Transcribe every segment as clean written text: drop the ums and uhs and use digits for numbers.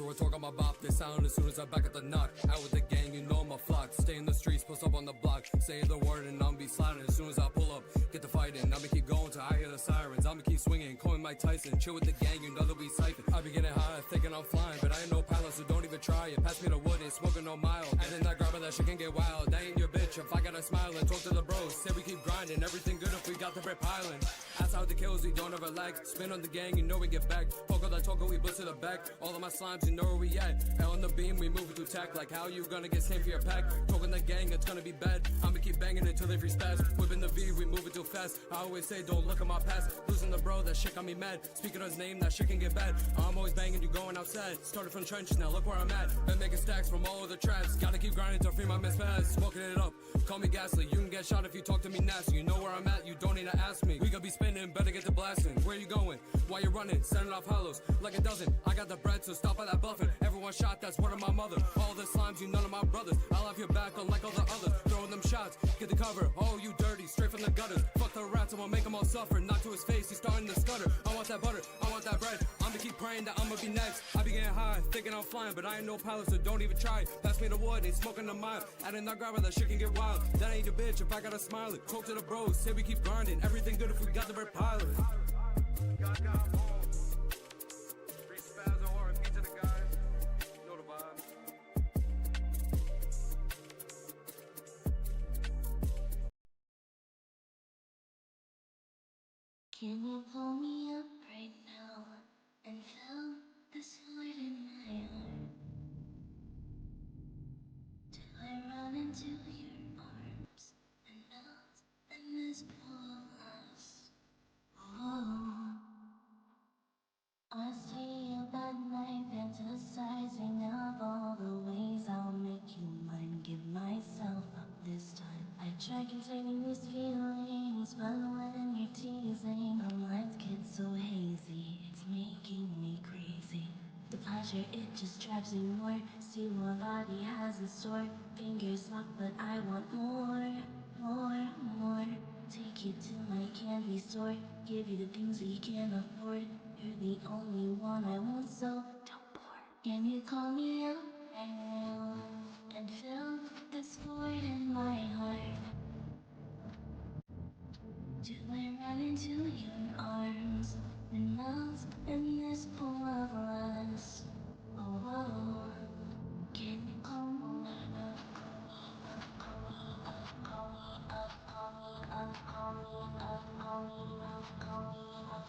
through a talk on my bop. They sound as soon as I'm back at the knock. Out with the gang, you know I'm a flock. Stay in the streets, post up on the block. Say the word and I'll be sliding. As soon as I pull up, get the fighting. I'ma keep going till I hear the sirens. I'ma keep swinging, calling Mike Tyson. Chill with the gang, you know that we siphon. I be getting high, thinking I'm flying, but I ain't no pilot, so don't even try it. Pass me the wood, ain't smoking no mild. And then that grabber, that shit can get wild. That ain't your bitch, if I gotta smile and talk to the bros. Say we keep grinding, everything good if we got the bread piling. That's how the kills, we don't ever lag. Spin on the gang, you know we get back. Poke on that talker, we blitz to the back. All of my slimes, you know where we at. Hell on the beam, we move it through tack. Like how you gonna get same for your pack? Talking the gang, it's gonna be bad. I'ma keep banging until they free spaz. Whipping the V, we move it too fast. I always say, don't look at my past. Losing the bro, that shit got me mad. Speaking of his name, that shit can get bad. I'm always banging, you going outside. Started from the trenches, now look where I'm at. Been making stacks from all of the traps. Gotta keep grinding till free my miss pass. Smoking it up, call me Gasly. You can get shot if you talk to me nasty. You know where I'm at, you don't need to ask me. We gonna be spinning, better get the blasting. Where you going? Why you running? Sending off hollows like it doesn't. I got the bread, so stop at that bluffing. Everyone shot, that's word of my mother. All the slimes, you none of my brothers. I'll have your back, unlike all the others. Throwing them shots, get the cover. Oh, you dirty, straight from the gutters. Fuck the rats, I'm gonna make them all suffer. Knock to his face, he's starting to stutter. I want that butter, I want that bread. I'ma keep praying that I'ma be next. I be getting high, thinking I'm flying, but I ain't no pilot, so don't even try. Pass me the wood, ain't smoking a mile. Adding that grabber, that shit can get wild. That ain't a bitch if I gotta smile it. Talk to the bros, say we keep grinding. Everything good if we got the red pilot. Can you pull me up right now and feel this void in my heart? Till I run into your arms and melt in this pool of us. Oh, I see you at night fantasizing of all the ways I'll make you mine. Give myself up this time. I try containing these feelings, but when you're teasing, the lines get so hazy. It's making me crazy. The pleasure, it just drives me more. See what body has in store. Fingers locked, but I want more, more, more. Take you to my candy store. Give you the things that you can't afford. You're the only one I want, so don't bore. Can you call me up right now and fill this void in my heart? Do I run into your arms and melt in this pool of lust? Oh, oh, can you call me up? Call me up, call me up, call me up, call me up, call me up, call me up.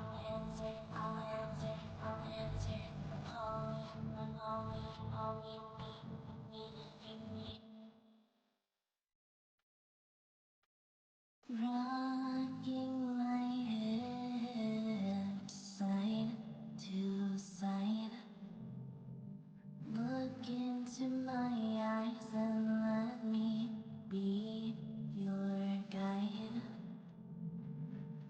I'll answer, I'll answer, I'll answer. Call me, me. Rocking my head side to side. Look into my eyes and let me be your guide.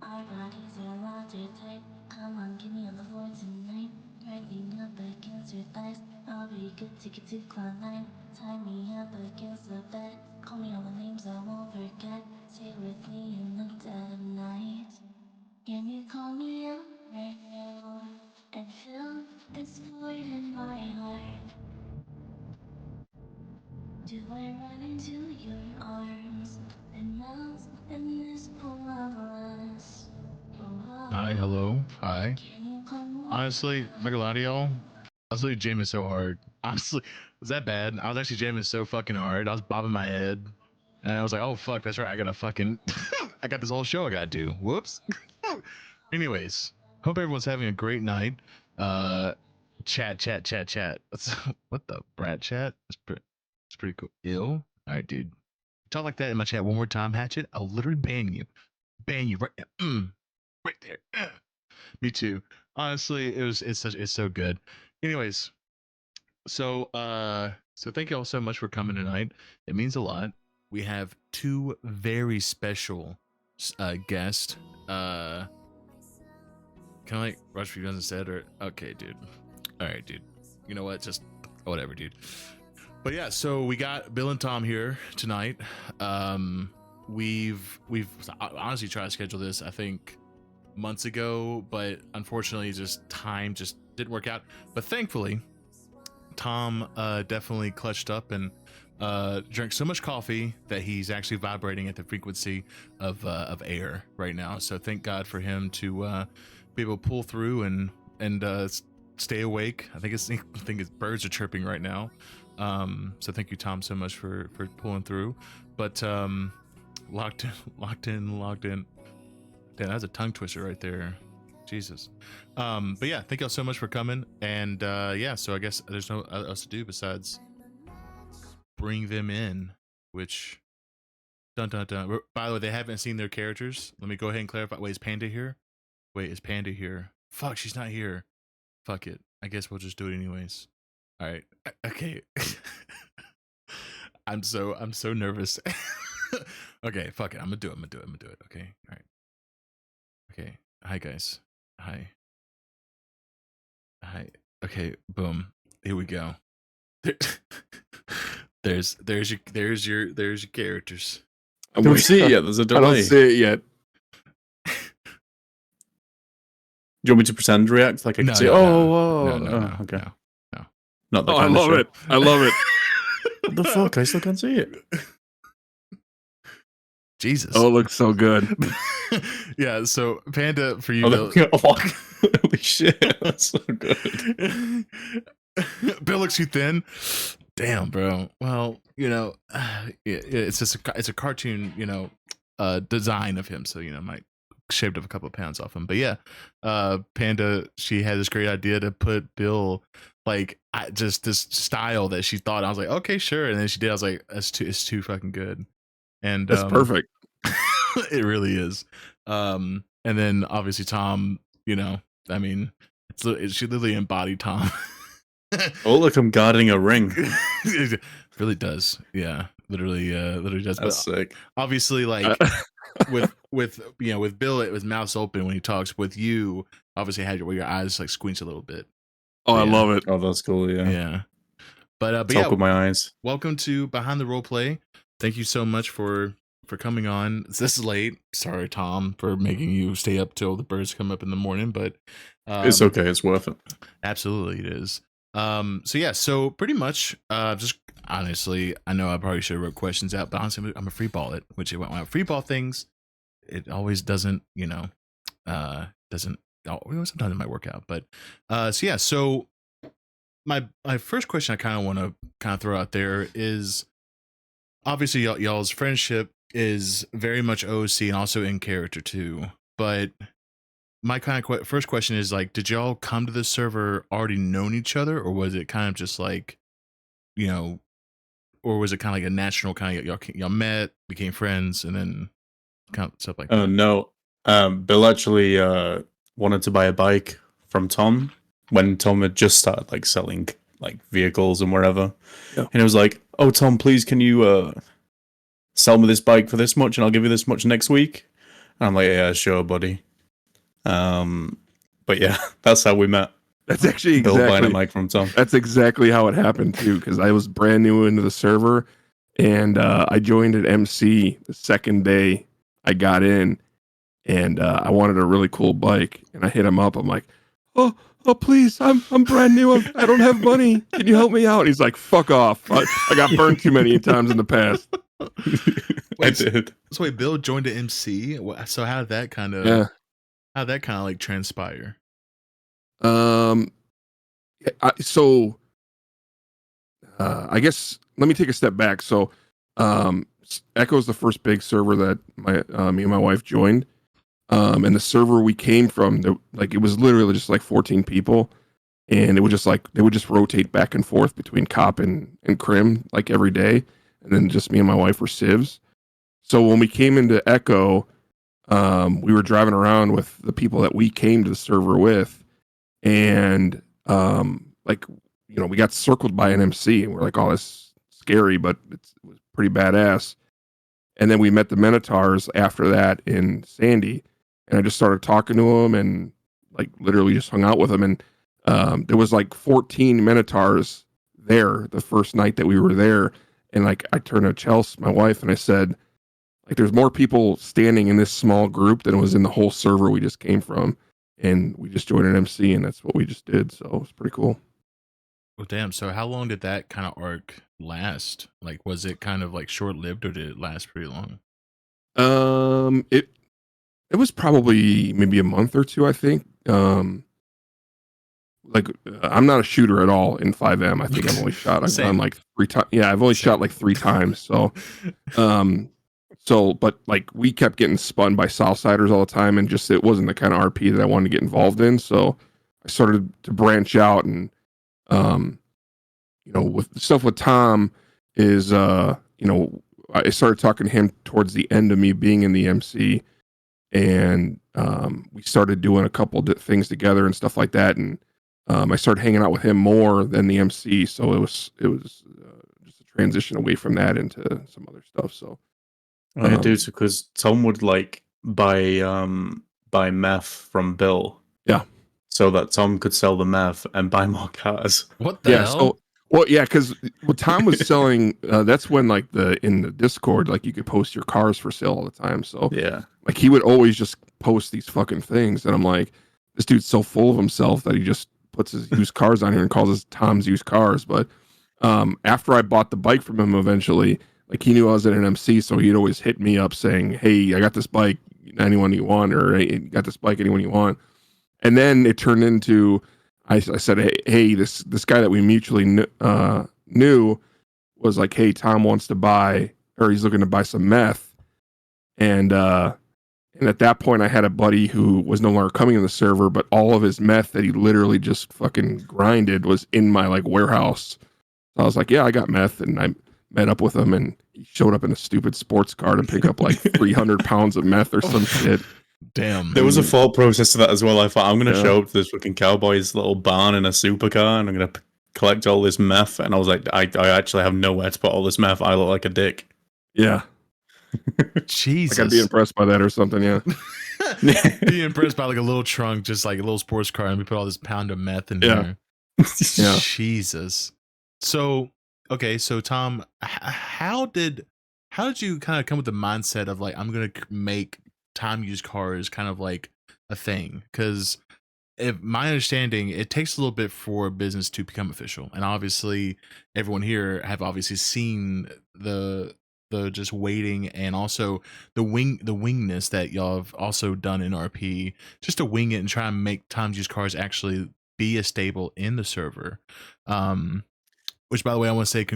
Our bodies are watertight. Come on, get me on the floor tonight. Riding up against your thighs. I'll be good, take it to cloud nine. Tie me up against the bed. Call me all the names I won't forget. Stay with me in the dead of night. Can you call me up right now and fill this void in my heart? Do I run into your arms and melt in this pool of us? Oh, Hi, hello, hi. can you call me? Honestly, I'm not gonna lie to y'all. I was literally jamming so hard. Honestly, was that bad? I was actually jamming so fucking hard. I was bobbing my head. And I was like, oh fuck, that's right. I gotta fucking, I got this whole show I gotta do. Whoops. Anyways, hope everyone's having a great night. Chat. What the brat chat? It's pretty cool. Ill. All right, dude. Talk like that in my chat one more time, Hatchet. I'll literally ban you. Ban you right now. Right there. Me too. Honestly, it's so good. Anyways, so thank you all so much for coming tonight. It means a lot. We have two very special guests. Can I like rush for you guys instead, or okay, dude? All right, dude. You know what? Just whatever, dude. But yeah, so we got Bill and Tom here tonight. We've honestly tried to schedule this, I think, months ago, but unfortunately just time just didn't work out. But thankfully, Tom definitely clutched up and drank so much coffee that he's actually vibrating at the frequency of air right now. So thank God for him to be able to pull through and stay awake. I think his birds are chirping right now. So thank you, Tom, so much for pulling through. But locked in. Damn, that's a tongue twister right there. Jesus. But yeah, thank y'all so much for coming. And yeah, so I guess there's no else to do besides bring them in, which dun dun dun. By the way, they haven't seen their characters. Let me go ahead and clarify. Wait, is Panda here? Wait, is Panda here? Fuck, she's not here. Fuck it. I guess we'll just do it anyways. All right. Okay. I'm so nervous. Okay, fuck it. I'm gonna do it. Okay. All right. Okay. Hi guys. Hi. Okay, boom. Here we go. There's your characters. I don't see it yet. There's a delay. I don't see it yet. Do you want me to pretend react like I can say? No, okay. No. Not that Oh, I kind of love show. it. I love it. What the fuck? I still can't see it. Jesus. Oh, it looks so good. Yeah, so Panda for you. Oh, Bill. Holy shit, that's so good. Bill looks too thin. Damn, bro. Well, it's just it's a cartoon, design of him, so might shaved up a couple of pounds off him. But yeah, Panda, she had this great idea to put Bill just this style that she thought. I was like, okay, sure, and then she did. I was like, it's too fucking good, and That's perfect. it really is. And then obviously Tom, I mean, she literally embodied Tom. Oh, look, I'm guarding a ring. It really does. Yeah, literally does. That's but sick. Obviously, with Bill, it was mouth open when he talks. With you, obviously, had your eyes squinch a little bit. Oh, I love it. Oh, that's cool. Yeah. Yeah. But Talk with my eyes. Welcome to Behind the Roleplay. Thank you so much for coming on. This is late. Sorry, Tom, for making you stay up till the birds come up in the morning, but It's okay. It's worth it. Absolutely, it is. So pretty much, just honestly, I know I probably should have wrote questions out, but honestly, I'm a free ball it. Which when I free ball things, it always doesn't, sometimes it might work out, but So my first question I kind of want to throw out there is, obviously y'all's friendship is very much OC and also in character too, but my first question is did y'all come to this server already known each other, or was it kind of just or was it kind of a natural y'all met, became friends, and then kind of stuff like that? Oh no, Bill actually wanted to buy a bike from Tom when Tom had just started selling vehicles and wherever, and it was like, oh Tom, please can you sell me this bike for this much and I'll give you this much next week. And I'm like, yeah, sure, buddy. But yeah, that's how we met. That's actually Bill buying a exactly mic from Tom. that's exactly how it happened too. Because I was brand new into the server, and I joined at MC the second day I got in, and I wanted a really cool bike, and I hit him up. I'm like, oh please, I'm brand new. I don't have money. Can you help me out? He's like, fuck off. I got burned too many times in the past. I did. So wait, Bill joined the MC. So how did that kind of transpire? I guess let me take a step back. So, Echo is the first big server that me and my wife joined. And the server we came from, it was literally just 14 people, and it would just they would just rotate back and forth between Cop and Crim every day, and then just me and my wife were civs. So when we came into Echo, we were driving around with the people that we came to the server with, and we got circled by an MC, and we're like, oh, that's scary, but it was pretty badass. And then we met the Minotaurs after that in Sandy, and I just started talking to them and literally just hung out with them. And there was 14 Minotaurs there the first night that we were there. And I turned to Chelsea, my wife, and I said, there's more people standing in this small group than was in the whole server we just came from. and we just joined an MC, and that's what we just did. So it's pretty cool. Well, damn. So how long did that kind of arc last? Like, was it kind of like short lived, or did it last pretty long? It was probably maybe a month or two, I think. I'm not a shooter at all in 5M. I think I've only shot. I've done like 3 times. Yeah, I've only shot like 3 times. So, but like we kept getting spun by Southsiders all the time, and just it wasn't the kind of RP that I wanted to get involved in. So I started to branch out, and with stuff with Tom is I started talking to him towards the end of me being in the MC, and we started doing a couple things together and stuff like that, and I started hanging out with him more than the MC, so it was just a transition away from that into some other stuff. So I do, because Tom would like buy meth from Bill, so that Tom could sell the meth and buy more cars. What the hell? Because what Tom was selling, that's when like in the Discord, like you could post your cars for sale all the time. So like he would always just post these fucking things, and I'm like, this dude's so full of himself that he just puts his used cars on here and calls us Tom's Used Cars. But after I bought the bike from him eventually, like he knew I was at an MC, so he'd always hit me up saying, hey, I got this bike, anyone you want, or hey, got this bike, anyone you want. And then it turned into, I said, hey, this guy that we mutually knew was like, hey, Tom wants to buy, or he's looking to buy some meth. And at that point, I had a buddy who was no longer coming in the server, but all of his meth that he literally just fucking grinded was in my like warehouse. So I was like, yeah, I got meth, and I met up with him, and he showed up in a stupid sports car to pick up like 300 pounds of meth or some shit. Damn. There was a thought process to that as well. I thought, I'm going to show up to this fucking cowboy's little barn in a supercar, and I'm going to collect all this meth. And I was like, I actually have nowhere to put all this meth. I look like a dick. Yeah. Jesus. Like I'd be impressed by that or something, yeah. Be impressed by like a little trunk, just like a little sports car, and we put all this pound of meth in there. Yeah. Jesus. So, okay, so Tom, how did you kind of come with the mindset of like, I'm going to make Time Used Cars kind of like a thing? Because if my understanding, it takes a little bit for a business to become official, and obviously everyone here have obviously seen the just waiting, and also the wingness that y'all have also done in RP, just to wing it and try and make Time Used Cars actually be a staple in the server. Which, by the way, I want to say,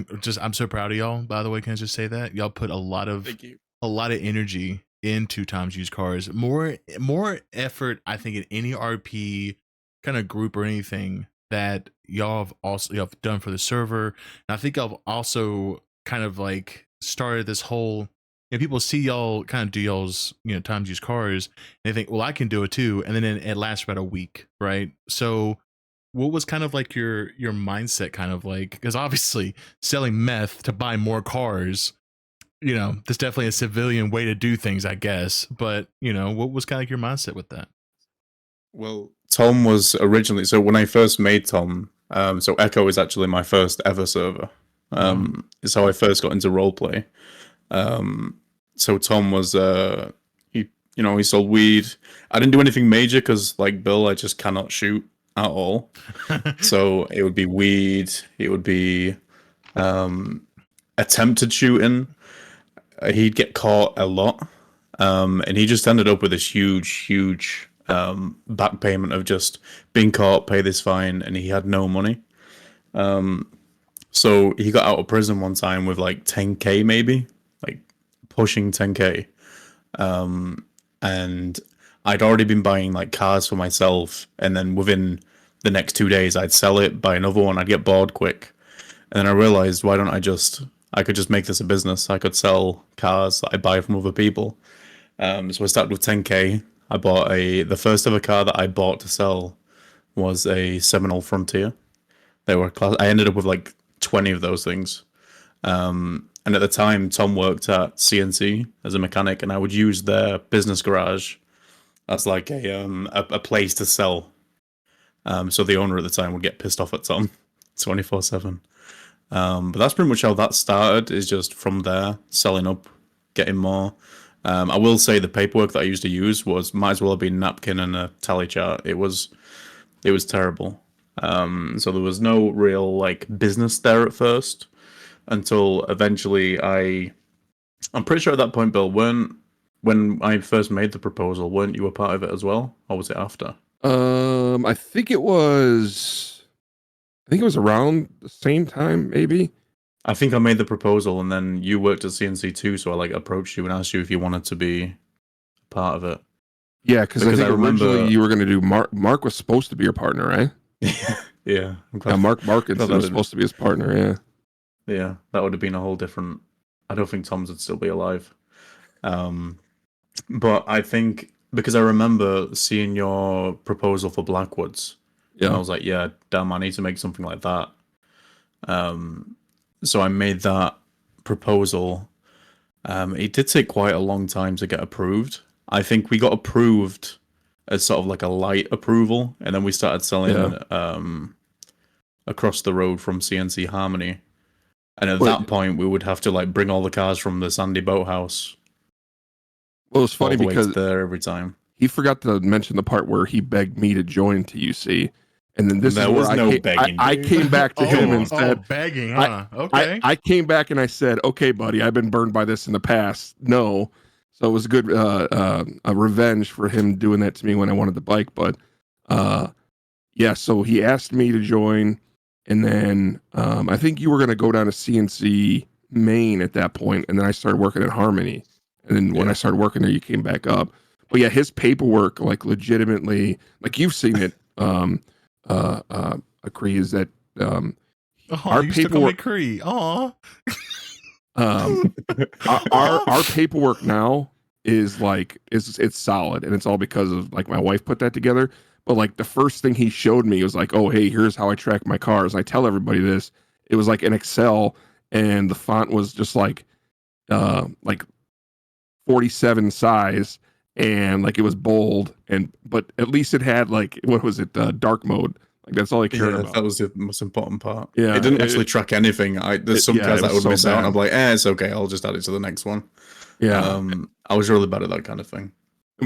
I'm so proud of y'all. By the way, can I just say that y'all put a lot of energy into Time Used Cars, more effort, I think, in any RP kind of group or anything that y'all have done for the server. And I think y'all have also kind of like started this whole, people see y'all kind of do y'all's, Time Used Cars, and they think, well, I can do it too. And then it lasts about a week, right? So what was kind of like your mindset, kind of like, because obviously selling meth to buy more cars, there's definitely a civilian way to do things, I guess. But, what was kind of like your mindset with that? Well, Tom was originally, so when I first made Tom, so Echo is actually my first ever server. It's how I first got into roleplay. So Tom was, he sold weed. I didn't do anything major because, like Bill, I just cannot shoot at all. So it would be weed. It would be attempted shooting. He'd get caught a lot, and he just ended up with this huge back payment of just being caught, pay this fine, and he had no money. So he got out of prison one time with like 10K, maybe like pushing 10K, and I'd already been buying like cars for myself, and then within the next 2 days I'd sell it, buy another one. I'd get bored quick, and then I realized, why don't I could just make this a business. I could sell cars that I buy from other people. So I started with 10K. I bought the first ever car that I bought to sell was a Seminole Frontier. They were I ended up with like 20 of those things. And at the time, Tom worked at CNC as a mechanic, and I would use their business garage as like a place to sell. So the owner at the time would get pissed off at Tom 24/7. But that's pretty much how that started, is just from there, selling up, getting more. I will say the paperwork that I used to use might as well have been napkin and a tally chart. It was terrible. So there was no real like business there at first until eventually I'm pretty sure at that point, Bill, when I first made the proposal, weren't you a part of it as well, or was it after? I think it was around the same time, maybe. I think I made the proposal, and then you worked at CNC too, so I like approached you and asked you if you wanted to be part of it. Yeah, because I Because think I remember- originally you were going to do Mark. Mark was supposed to be your partner, right? Yeah, I'm glad- Yeah, Mark Markinson that was would- supposed to be his partner. Yeah. Yeah, that would have been a whole different. I don't think Tom's would still be alive. But I think because I remember seeing your proposal for Blackwoods, and I Yeah. was like, yeah, damn, I need to make something like that. So I made that proposal. It did take quite a long time to get approved. I think we got approved as sort of like a light approval, and then we started selling across the road from CNC Harmony. And at that point, we would have to like bring all the cars from the Sandy Boathouse. Well, it's funny all the way to because there every time. he forgot to mention the part where he begged me to join TUC, and then this There is where was no begging. I came back to him and said, begging, huh? Okay. I came back and I said, okay, buddy, I've been burned by this in the past. No. So it was a good a revenge for him doing that to me when I wanted the bike. But yeah, so he asked me to join. And then I think you were going to go down to CNC Maine at that point. And then I started working at Harmony. And then when I started working there, you came back up. But yeah, his paperwork, like legitimately, like you've seen it, agree is that our paperwork, our paperwork now is like it's solid, and it's all because of like my wife put that together. But like the first thing he showed me was like, oh hey, here's how I track my cars. And I tell everybody this. It was like an Excel, and the font was just like 47 size, and like it was bold, but at least it had like what was it, dark mode. Like that's all I cared about. That was the most important part. Yeah, it didn't actually track anything. There's some cars that I would miss out. And I'm like, it's okay. I'll just add it to the next one. Yeah, I was really bad at that kind of thing.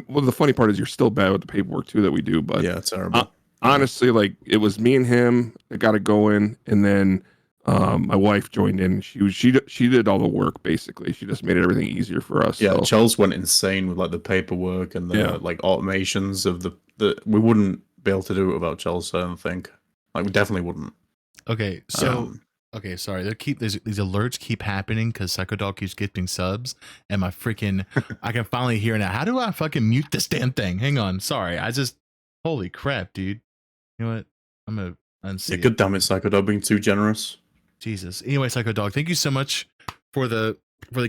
Well, the funny part is you're still bad with the paperwork too that we do. But yeah, terrible. Honestly, like it was me and him that got it going, and then my wife joined in. She did all the work basically. She just made everything easier for us. Yeah, so. Charles went insane with like the paperwork and the like automations of the. We wouldn't be able to do it without Charles. I don't think. Like we definitely wouldn't. Okay, so okay, sorry. These alerts keep happening because Psychodog keeps gifting subs, and my freaking I can finally hear now. How do I fucking mute this damn thing? Hang on, sorry. Holy crap, dude. You know what? I'm gonna unsee. Yeah, good damn it, Psychodog being too generous. Jesus. Anyway, Psychodog, thank you so much for the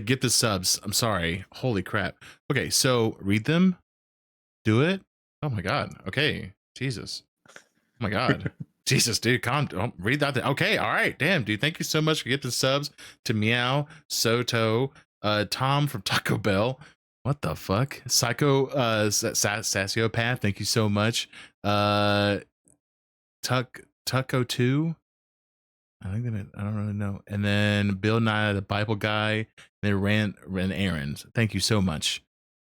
gifted subs. I'm sorry. Holy crap. Okay, so read them. Do it. Oh my god. Okay. Jesus. Oh my god. Jesus, dude, read that. Okay, all right. Damn, dude. Thank you so much for getting the subs to Meow, Soto, Tom from Taco Bell. What the fuck? Psycho Sassiopath, thank you so much. Tucko 2. I think I don't really know. And then Bill Nye, the Bible guy, and then ran errands. Thank you so much.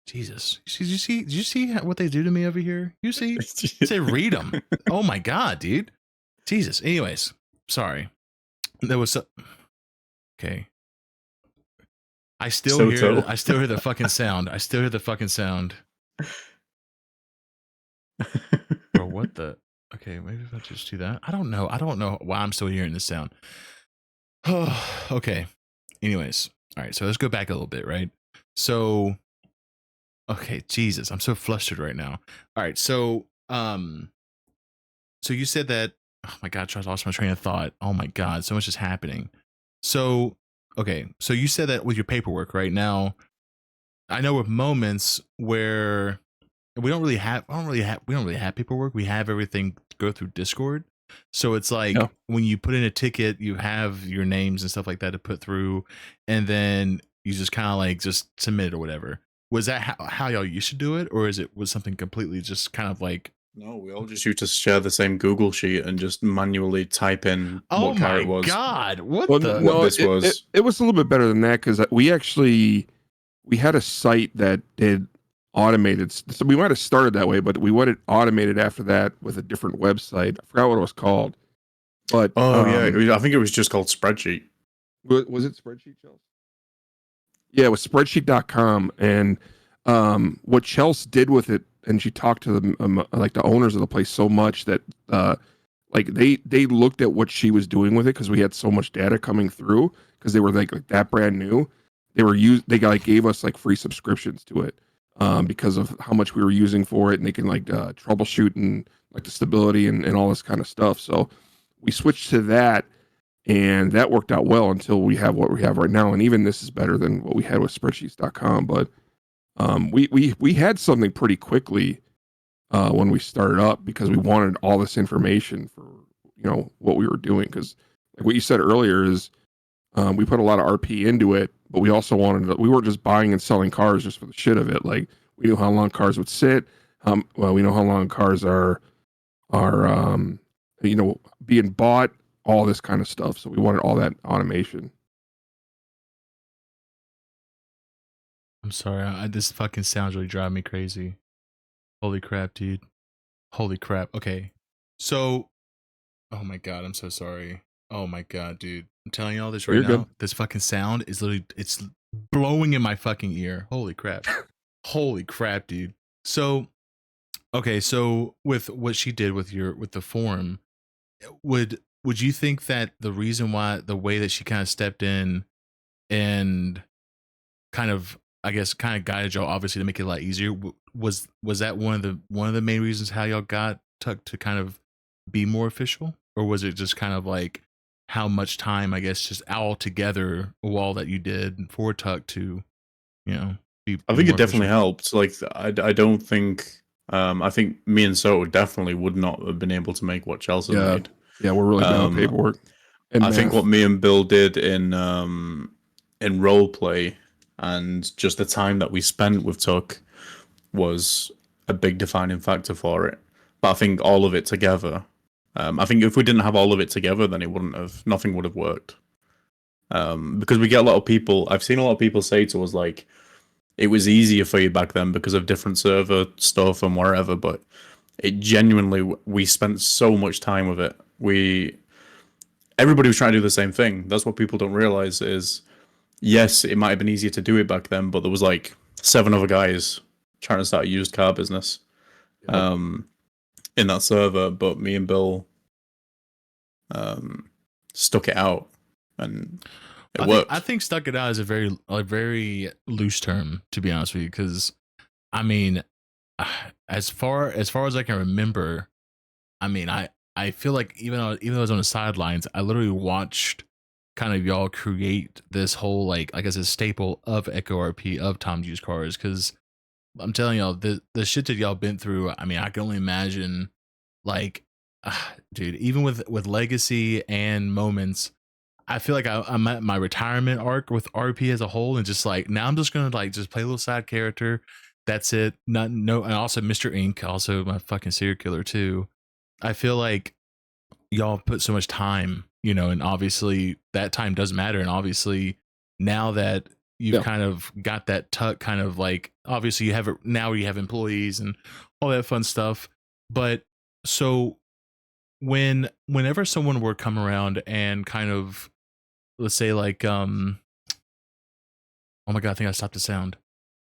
Jesus, did you see what they do to me over here? You see? Say read them. Oh my god, dude. Jesus. Anyways, sorry. There was okay. I still hear the fucking sound. I still hear the fucking sound. Bro, what the? Okay, maybe if I just do that. I don't know why I'm still hearing this sound. Oh, okay. Anyways, all right. So let's go back a little bit, right? So, okay, Jesus, I'm so flustered right now. All right, so so you said that. Oh my god, I lost my train of thought. Oh my god, so much is happening. So, okay, so you said that with your paperwork right now. I know with moments where we don't really have paperwork. We have everything go through Discord. So it's like when you put in a ticket, you have your names and stuff like that to put through, and then you just kind of like just submit it or whatever. Was that how y'all used to do it, or was something completely just kind of like? No, we all just used to share the same Google sheet and just manually type in what car it was. Oh my god! This was? It was a little bit better than that because we actually we had a site that did automated. So we might have started that way, but we wanted automated after that with a different website. I forgot what it was called, but Oh yeah, I think it was just called Spreadsheet. was it Spreadsheet, Chelsea? Yeah, it was spreadsheet.com. And what Chelsea did with it, and she talked to the like the owners of the place so much that like they looked at what she was doing with it because we had so much data coming through because they were like that brand new. They like gave us like free subscriptions to it because of how much we were using for it, and they can like troubleshoot and like the stability and all this kind of stuff. So we switched to that, and that worked out well until we have what we have right now. And even this is better than what we had with spreadsheets.com. But we had something pretty quickly when we started up because we wanted all this information for what we were doing. Because like what you said earlier is we put a lot of RP into it, but we also we weren't just buying and selling cars just for the shit of it. Like we knew how long cars would sit. Well, we know how long cars are being bought, all this kind of stuff. So we wanted all that automation. I'm sorry. This fucking sounds really driving me crazy. Holy crap, dude. Holy crap. Okay. So, oh my God, I'm so sorry. Oh my God, dude. I'm telling you all this right You're now. good. This fucking sound is literally, it's blowing in my fucking ear. Holy crap. Holy crap, dude. So, okay. So with what she did with the forum, would you think that the reason why the way that she kind of stepped in and kind of, I guess, kind of guided y'all obviously to make it a lot easier, was that one of the main reasons how y'all got Tuck to kind of be more official, or was it just kind of like how much time, I guess, just all together a wall that you did for Tuck to be I think more it definitely official? helped. Like I don't think I think me and Soto definitely would not have been able to make what Chelsea Yeah. made. Yeah, we're really bad with paperwork and I think math. what me and Bill did in roleplay and just the time that we spent with Tuck was a big defining factor for it. But I think all of it together, I think if we didn't have all of it together, then nothing would have worked. Because we get a lot of people, I've seen a lot of people say to us like, it was easier for you back then because of different server stuff and wherever, but it genuinely, we spent so much time with it. Everybody was trying to do the same thing. That's what people don't realize is, yes, it might have been easier to do it back then, but there was like 7 other guys trying to start a used car business in that server, but me and Bill stuck it out and it worked. I think stuck it out is a very loose term, to be honest with you, because I mean, as far as I can remember, I mean, I feel like even though I was on the sidelines, I literally watched kind of y'all create this whole like I guess a staple of EchoRP of Tom's Used Cars, because I'm telling y'all the shit that y'all been through. I mean, I can only imagine, like, dude, even with Legacy and Moments, I feel like I'm at my retirement arc with RP as a whole, and just like now I'm just gonna like just play a little side character. That's it. Not no, and also Mr. Ink, also my fucking serial killer too. I feel like y'all put so much time, and obviously that time does matter. And obviously now that you've kind of got that Tuck kind of like, obviously you have it now, you have employees and all that fun stuff. But so whenever someone were come around and kind of, let's say like, oh my God, I think I stopped the sound.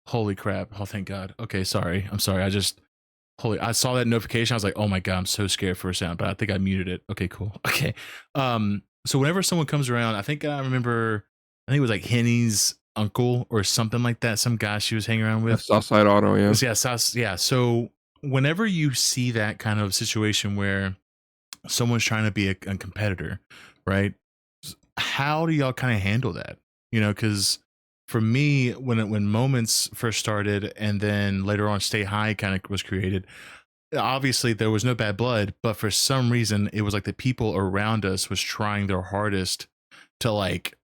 Holy crap. Oh, thank God. Okay. Sorry. I'm sorry. I saw that notification. I was like, oh my God, I'm so scared for a sound, but I think I muted it. Okay, cool. Okay. So whenever someone comes around, I think it was like Henny's uncle or something like that. Some guy she was hanging around with. Southside Auto, yeah. Yeah. So whenever you see that kind of situation where someone's trying to be a competitor, right? How do y'all kind of handle that? Because for me, when Moments first started, and then later on Stay High kind of was created, obviously there was no bad blood, but for some reason it was like the people around us was trying their hardest to like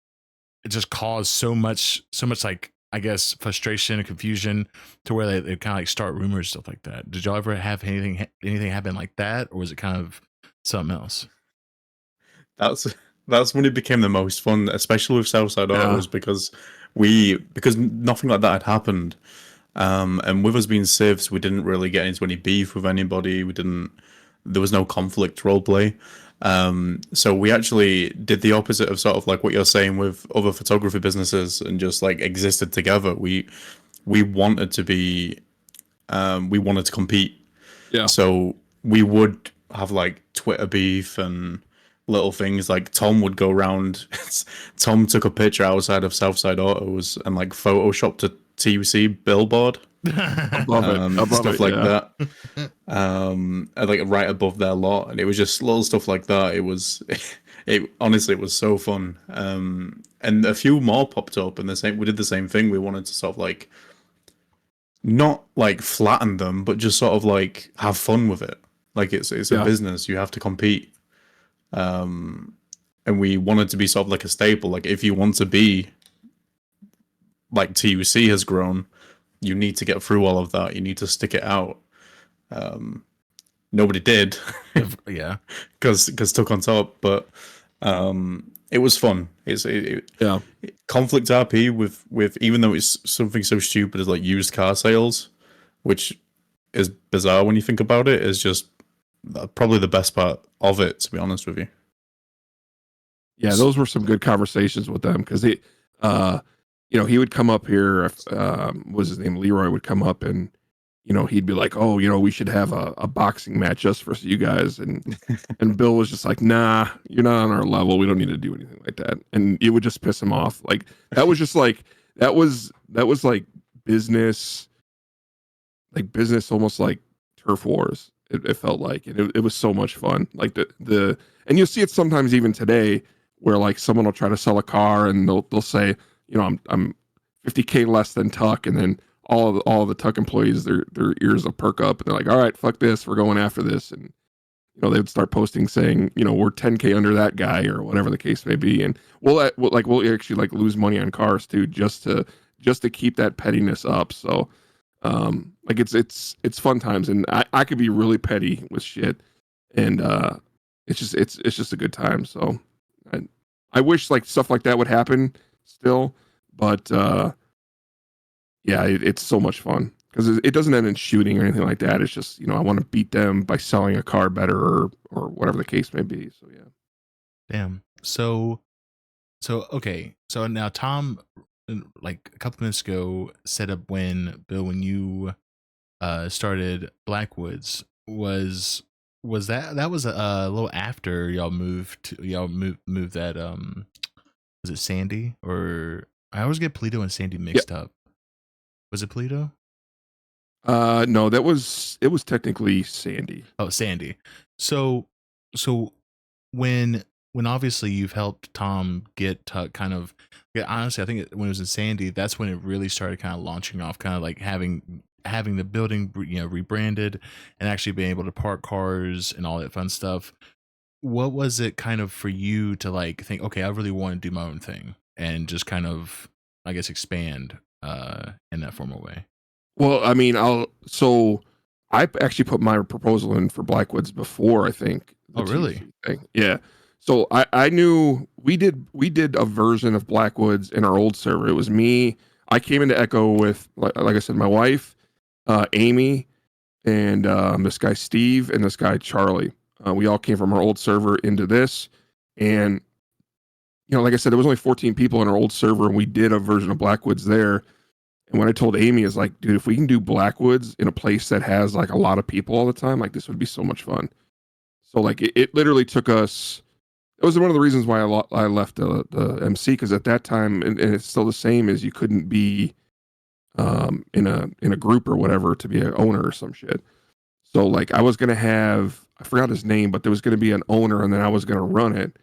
just cause so much like, I guess, frustration and confusion to where they kind of like start rumors, stuff like that. Did y'all ever have anything happen like that, or was it kind of something else? That's when it became the most fun, especially with Southside Autos, because because nothing like that had happened. And with us being civs, we didn't really get into any beef with anybody. There was no conflict roleplay. So we actually did the opposite of sort of like what you're saying with other photography businesses and just like existed together. We wanted to be, we wanted to compete. Yeah. So we would have like Twitter beef and little things like Tom would go around. Tom took a picture outside of Southside Autos and like photoshopped a TUC billboard. Above it. Stuff like yeah. that. Like right above their lot, and it was just little stuff like that. It was, it honestly, it was so fun. And a few more popped up, and we did the same thing. We wanted to sort of like, not like flatten them, but just sort of like have fun with it. Like it's a Yeah. business, you have to compete. And we wanted to be sort of like a staple. Like if you want to be like TUC has grown, you need to get through all of that. You need to stick it out. Nobody did, Yeah. because took on top, but it was fun. Yeah. Conflict RP with even though it's something so stupid as like used car sales, which is bizarre when you think about it, is just probably the best part of it, to be honest with you. Yeah, those were some good conversations with them because he would come up here. Was his name Leroy would come up and he'd be like, oh, we should have a boxing match just for you guys, and Bill was just like, nah, you're not on our level. We don't need to do anything like that, and it would just piss him off. Like that was just like that was like business, almost like turf wars. It felt like, and it was so much fun. Like and you'll see it sometimes even today, where like someone will try to sell a car and they'll say, I'm 50K less than Tuck, and then all of the Tuck employees, their ears will perk up and they're like, all right, fuck this, we're going after this. And they would start posting saying, we're 10K under that guy or whatever the case may be, and we'll actually like lose money on cars too, just to keep that pettiness up. So like it's fun times, and I could be really petty with shit, and it's just a good time. So I wish like stuff like that would happen still, but yeah, it's so much fun because it doesn't end in shooting or anything like that. It's just I want to beat them by selling a car better or whatever the case may be. So yeah. Damn. So okay. So now Tom, like a couple minutes ago, said up when you started Blackwoods was that was a little after y'all moved that was it Sandy, or I always get Polito and Sandy mixed up. Was it Polito? No, it was technically Sandy. Oh, Sandy. So when obviously you've helped Tom get kind of, yeah, honestly, I think when it was in Sandy, that's when it really started kind of launching off, kind of like having the building, rebranded and actually being able to park cars and all that fun stuff. What was it kind of for you to like think, okay, I really want to do my own thing and just kind of, I guess, expand in that formal way? Well, I mean, I actually put my proposal in for Blackwoods before, I think. Oh, really? Thing. Yeah. So I knew we did a version of Blackwoods in our old server. It was me. I came into Echo with, like I said, my wife, Amy, and this guy Steve, and this guy Charlie. We all came from our old server into this, and like I said, there was only 14 people in our old server, and we did a version of Blackwoods there. And what I told Amy is like, dude, if we can do Blackwoods in a place that has like a lot of people all the time, like this would be so much fun. So like it literally took us. It was one of the reasons why I left the MC, because at that time, and it's still the same, is you couldn't be in a group or whatever to be an owner or some shit. So like I was gonna have, I forgot his name, but there was gonna be an owner, and then I was gonna run it.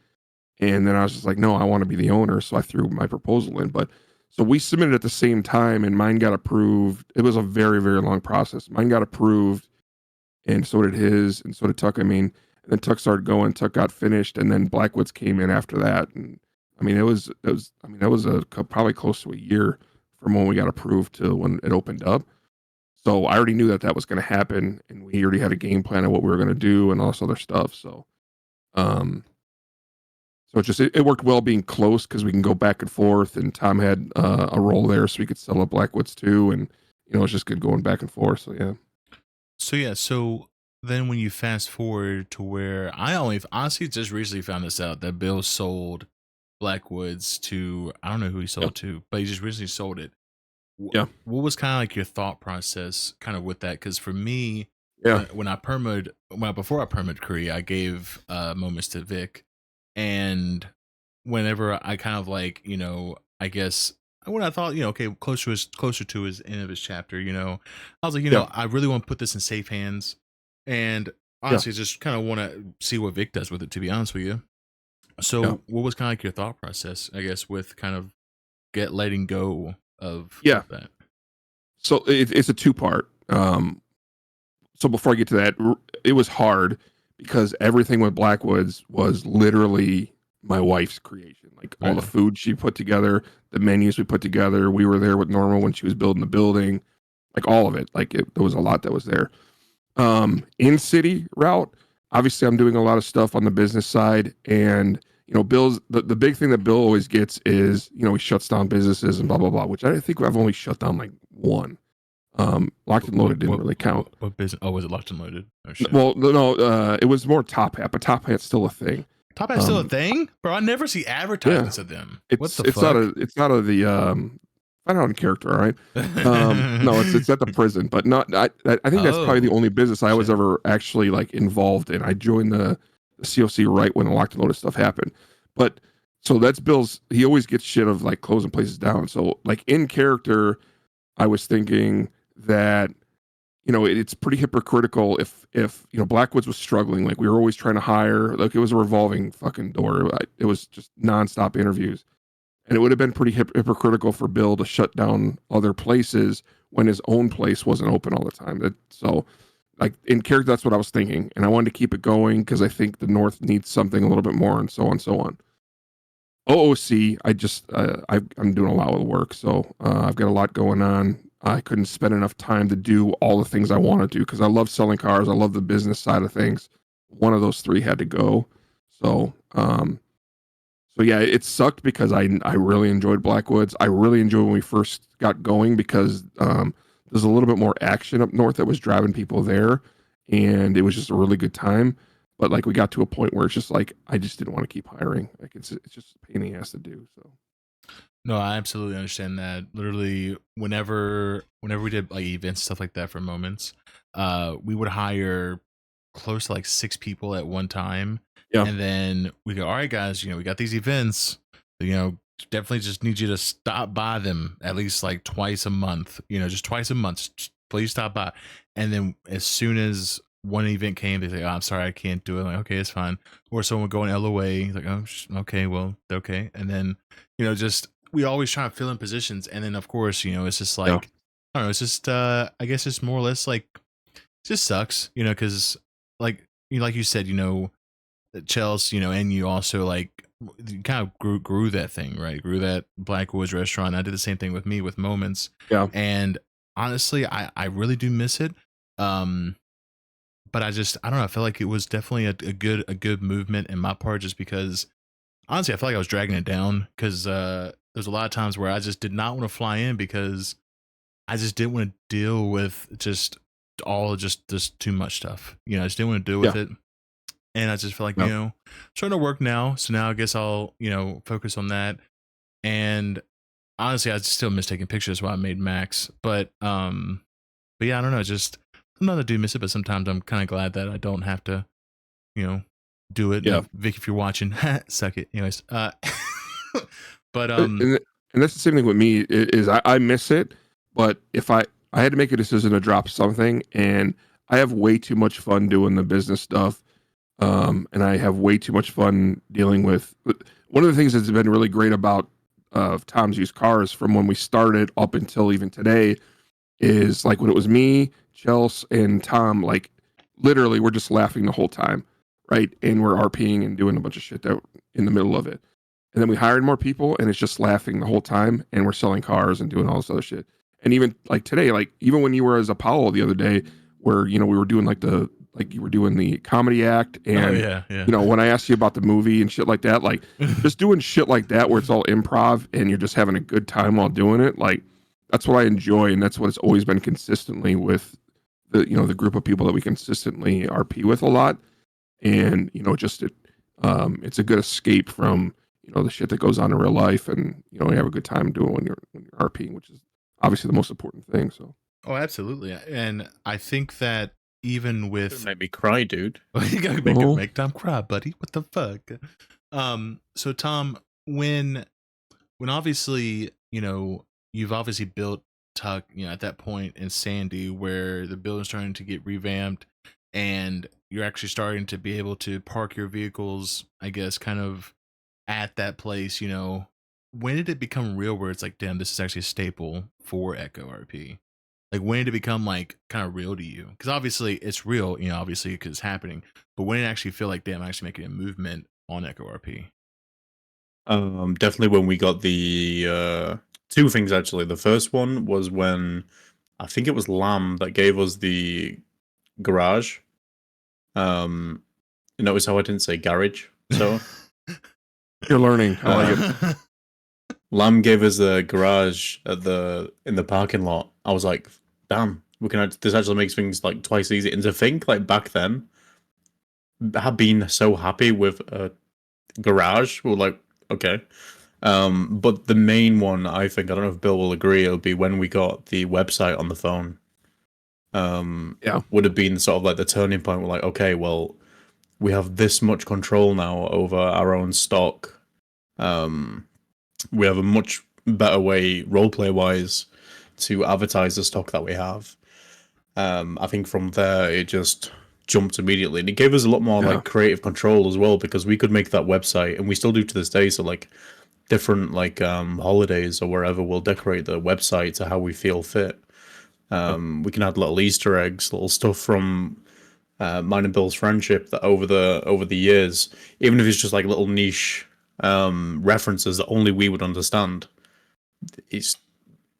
And then I was just like, no, I want to be the owner. So I threw my proposal in. But so we submitted at the same time, and mine got approved. It was a very, very long process. Mine got approved, and so did his, and so did Tuck. I mean, and then Tuck started going, Tuck got finished, and then Blackwoods came in after that. And I mean, that was probably close to a year from when we got approved to when it opened up. So I already knew that was going to happen, and we already had a game plan of what we were going to do and all this other stuff. So, So it worked well being close because we can go back and forth, and Tom had a role there, so we could sell up Blackwoods too, and it's just good going back and forth. So yeah. So yeah, so then when you fast forward to where I only honestly just recently found this out that Bill sold Blackwoods to, I don't know who he sold to, but he just recently sold it. Yeah. What was kind of like your thought process kind of with that? Because for me, Yeah. before I permid Korea, I gave moments to Vic, and whenever I kind of like, I guess when I thought, okay, closer to his end of his chapter, I was like, I really want to put this in safe hands, and honestly, just kind of want to see what Vic does with it. To be honest with you, so what was kind of like your thought process, I guess, with kind of letting go of that? So it's a two-part. So before I get to that, it was hard because everything with Blackwoods was literally my wife's creation. Like all the food she put together, the menus we put together. We were there with Norma when she was building the building, like all of it. Like there was a lot that was there. In city route, obviously I'm doing a lot of stuff on the business side, and Bill's the big thing that Bill always gets is he shuts down businesses and blah blah blah, which I think I've only shut down like one. Locked and Loaded didn't really count. What business? Oh, was it Locked and Loaded? Oh, shit. Well, no, it was more Top Hat, but Top Hat's still a thing. Top Hat's still a thing, bro. I never see advertisements of them. What the fuck? It's not a the find out in character, all right? No, it's at the prison, but not. I think that's probably the only business I was ever actually like involved in. I joined the COC right when the Locked and Loaded stuff happened, but so that's Bill's. He always gets shit of like closing places down. So like in character, I was thinking that it's pretty hypocritical if Blackwoods was struggling, like we were always trying to hire, like it was a revolving fucking door. It was just nonstop interviews, and it would have been pretty hypocritical for Bill to shut down other places when his own place wasn't open all the time. So like in character, that's what I was thinking, and I wanted to keep it going because I think the North needs something a little bit more, and so on and so on. OOC, I'm doing a lot of work, so I've got a lot going on. I couldn't spend enough time to do all the things I want to do because I love selling cars. I love the business side of things. One of those three had to go. So yeah, it sucked because I really enjoyed Blackwoods. I really enjoyed when we first got going because there's a little bit more action up north that was driving people there, and it was just a really good time. But like we got to a point where it's just like I just didn't want to keep hiring. Like it's just a pain in the ass to do. So. No, I absolutely understand that. Literally, whenever we did like events, stuff like that for moments, we would hire close to like 6 people at one time. Yeah. And then we go, all right, guys, we got these events, definitely just need you to stop by them at least like twice a month, just twice a month. Just please stop by. And then as soon as one event came, they say, oh, I'm sorry, I can't do it. I'm like, okay, it's fine. Or someone would go in LOA, like, oh, okay, well, okay. And then, just we always try to fill in positions, and then of course it's just like I don't know, it's just I guess it's more or less like it just sucks, because like like you said, Chelsea, and you also like you kind of grew that thing, right? Grew that Blackwoods restaurant. I did the same thing with me with Moments, and honestly, I really do miss it. But I don't know. I feel like it was definitely a good movement in my part, just because honestly I feel like I was dragging it down because there's a lot of times where I just did not want to fly in because I just didn't want to deal with just too much stuff. I just didn't want to deal with it. And I just feel like, trying to work now. So now I guess I'll, focus on that. And honestly, I still miss taking pictures while I made Max. But yeah, I don't know. Just sometimes I do miss it, but sometimes I'm kind of glad that I don't have to, do it. Yeah. Vic, if you're watching, suck it. Anyways, but and that's the same thing with me is I miss it, but if I had to make a decision to drop something, and I have way too much fun doing the business stuff, and I have way too much fun dealing with one of the things that's been really great about Tom's Used Cars from when we started up until even today is like when it was me, Chelsea, and Tom, like literally we're just laughing the whole time, right? And we're RPing and doing a bunch of shit that in the middle of it. And then we hired more people, and it's just laughing the whole time, and we're selling cars and doing all this other shit. And even like today, like even when you were as Apollo the other day, where we were doing like the like you were doing the comedy act, and Oh yeah, yeah. you know, when I asked you about the movie and shit like that, like just doing shit like that where it's all improv and you're just having a good time while doing it, like that's what I enjoy, and that's what it's always been consistently with the, you know, the group of people that we consistently RP with a lot. And you know, just it's a good escape from, you know, the shit that goes on in real life, and you know, you have a good time doing when you're RPing, which is obviously the most important thing. So Oh, absolutely. And I think that even with Make me cry, dude. you gotta make Tom cry, buddy. What the fuck? So Tom, when obviously, you know, you've obviously built Tuck, you know, at that point in Sandy where the building's starting to get revamped and you're actually starting to be able to park your vehicles, I guess, kind of at that place, you know, when did it become real where it's like, damn, this is actually a staple for EchoRP? Like, when did it become like kind of real to you? Because obviously it's real, you know, obviously because it's happening. But when did it actually feel like, damn, I'm actually making a movement on EchoRP? Definitely when we got the two things actually. The first one was when I think it was Lamb that gave us the garage. You notice how I didn't say garage? So you're learning. I like it. Lamb gave us the garage at in the parking lot. I was like, damn, this actually makes things like twice easy. And to think like back then, had been so happy with a garage, we were like, okay. But the main one, I think, I don't know if Bill will agree, it'll be when we got the website on the phone. Yeah. Would have been sort of like the turning point. We're like, okay, well, we have this much control now over our own stock. We have a much better way, roleplay wise, to advertise the stock that we have. I think from there it just jumped immediately, and it gave us a lot more like creative control as well, because we could make that website, and we still do to this day. So like different like holidays or wherever, we'll decorate the website to how we feel fit. We can add little Easter eggs, little stuff from mine and Bill's friendship that over the years, even if it's just like little niche references that only we would understand. It's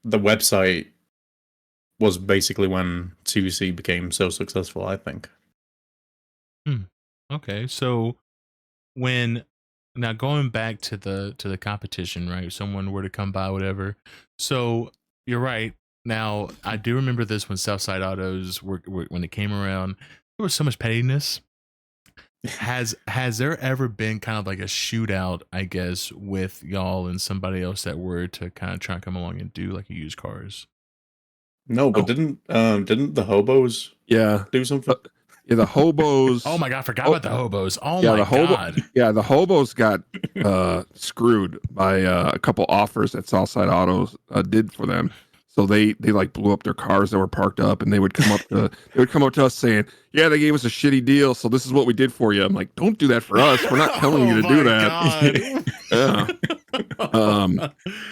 the website was basically when 2C became so successful, I think. Okay, so when now going back to the competition, right? If someone were to come by, whatever. So you're right. Now I do remember this when Southside Autos were when it came around. There was so much pettiness. Has there ever been kind of like a shootout, I guess, with y'all and somebody else that were to kind of try and come along and do like a used cars? No, but didn't the hobos Yeah. do something? Yeah, the hobos. Oh my god, I forgot about the hobos. Oh yeah, my the god. Yeah, the hobos got screwed by a couple offers that Southside Autos did for them. So they like blew up their cars that were parked up, and they would come up to us saying, "Yeah, they gave us a shitty deal, so this is what we did for you." I'm like, "Don't do that for us. We're not telling you to do that." Yeah.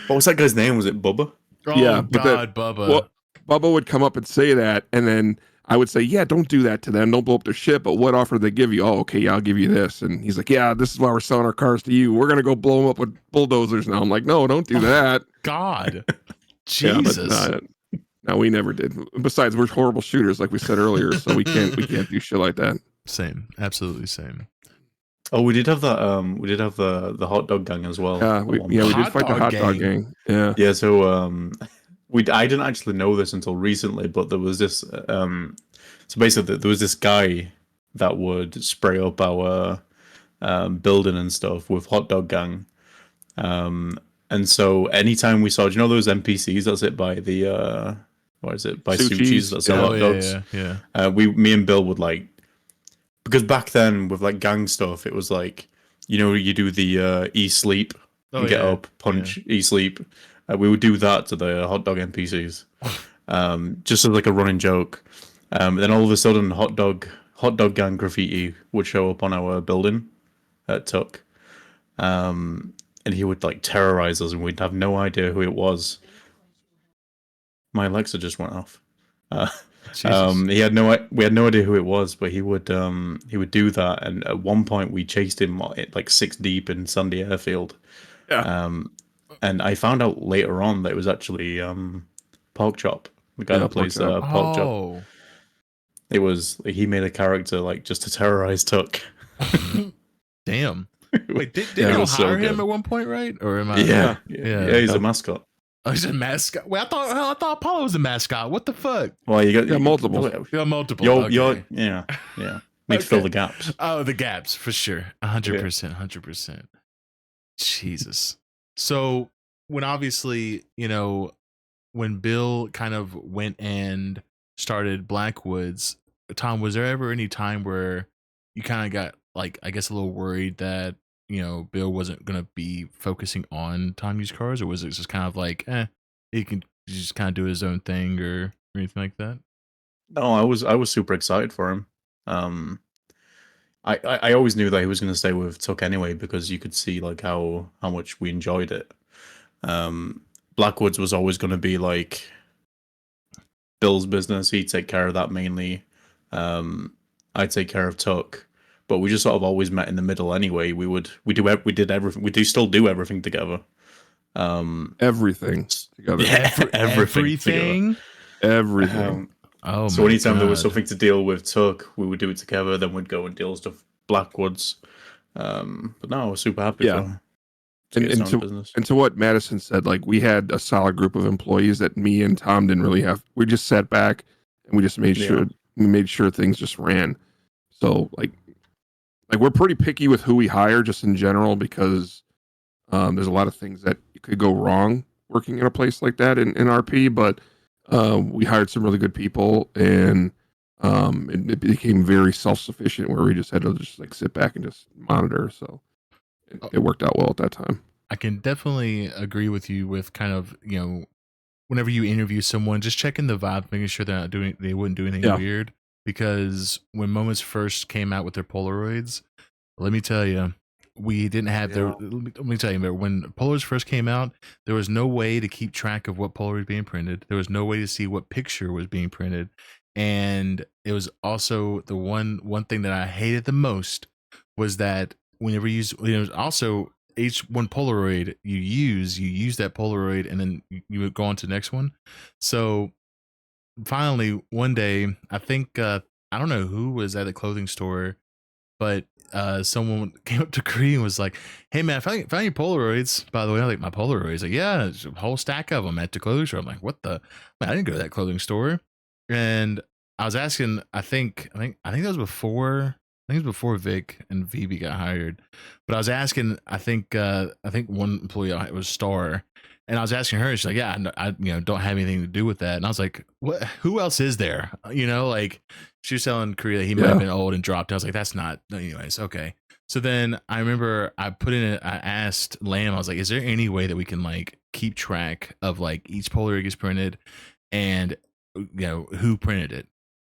What was that guy's name? Was it Bubba? Oh Yeah, but god, Bubba. Well, Bubba would come up and say that, and then I would say, "Yeah, don't do that to them. Don't blow up their shit." But what offer did they give you? Oh, okay, yeah, I'll give you this. And he's like, "Yeah, this is why we're selling our cars to you. We're gonna go blow them up with bulldozers now." I'm like, "No, don't do that." God. Yeah, Jesus. but, no, we never did. Besides, we're horrible shooters, like we said earlier, so we can't do shit like that. Same. Absolutely same. Oh, we did have that. We did have the hot dog gang as well. Yeah, we did Hot fight the dog hot dog gang. gang. Yeah. Yeah, so I didn't actually know this until recently, but there was this so basically there was this guy that would spray up our building and stuff with hot dog gang. And so anytime we saw, do you know those NPCs that sit by the what is it, by Suchi's that sell Yeah. hot dogs? Yeah. Me and Bill would like, because back then with like gang stuff, it was like, you know, you do the e-sleep and get up, punch, e-sleep. We would do that to the hot dog NPCs, just as like a running joke. Then all of a sudden, hot dog gang graffiti would show up on our building at Tuck, and he would like terrorize us, and we'd have no idea who it was. My Alexa just went off. We had no idea who it was, but he would do that, and at one point we chased him like 6 deep in Sandy Airfield. Yeah. And I found out later on that it was actually Pork Chop, the guy that plays Pork Chop. It was he made a character like just to terrorize Tuck. Damn. Wait, did Yeah, it y'all was so hire him good. at one point, right? Or am I? Yeah, he's Yeah. a mascot. Oh, he's a mascot. Wait, I thought Apollo was a mascot. What the fuck? Well, you got multiple. You got multiple. You're okay. yeah. Need to fill the gaps. Oh, the gaps for sure. 100%. 100%. Jesus. So when obviously, when Bill kind of went and started Blackwoods, Tom, was there ever any time where you kind of got like, I guess, a little worried that, Bill wasn't going to be focusing on Tom Used Cars, or was it just kind of like, he can just kind of do his own thing or anything like that? No, I was super excited for him. I always knew that he was going to stay with Tuck anyway because you could see like how much we enjoyed it. Blackwoods was always going to be like Bill's business. He'd take care of that mainly. I'd take care of Tuck, but we just sort of always met in the middle anyway. We did everything. We do still do everything together. Everything together. Everything. Everything. So anytime there was something to deal with Tuck, we would do it together. Then we'd go and deal with stuff Blackwoods. But no, I was super happy. Yeah. And to what Madison said, like we had a solid group of employees that me and Tom didn't really have. We just sat back and we just made sure things just ran. So like we're pretty picky with who we hire just in general because there's a lot of things that could go wrong working in a place like that in RP. But we hired some really good people and it became very self-sufficient where we just had to just like sit back and just monitor. So it worked out well at that time. I can definitely agree with you with kind of, whenever you interview someone, just checking the vibe, making sure they wouldn't do anything weird. Because when Moments first came out with their Polaroids, let me tell you, we didn't have let me tell you, when Polaroids first came out, there was no way to keep track of what Polaroid was being printed. There was no way to see what picture was being printed. And it was also the one thing that I hated the most was that whenever you use, also each one Polaroid you use that Polaroid and then you would go on to the next one. So finally one day, I think I don't know who was at the clothing store, but someone came up to Cree and was like, "Hey man, found your Polaroids, by the way." I was like, "My Polaroids?" Like, "Yeah, there's a whole stack of them at the clothing store." I'm like, "What the? Man, I didn't go to that clothing store." And I was asking, I think that was before. I think it was before Vic and VB got hired, but I was asking. I think one employee was Star, and I was asking her. She's like, "Yeah, I don't have anything to do with that." And I was like, "What? Who else is there?" Like she was telling Korea that he might have been old and dropped. I was like, "That's not." Anyways, okay. So then I remember I asked Lamb. I was like, "Is there any way that we can like keep track of like each Polaroid gets printed, and who printed it?"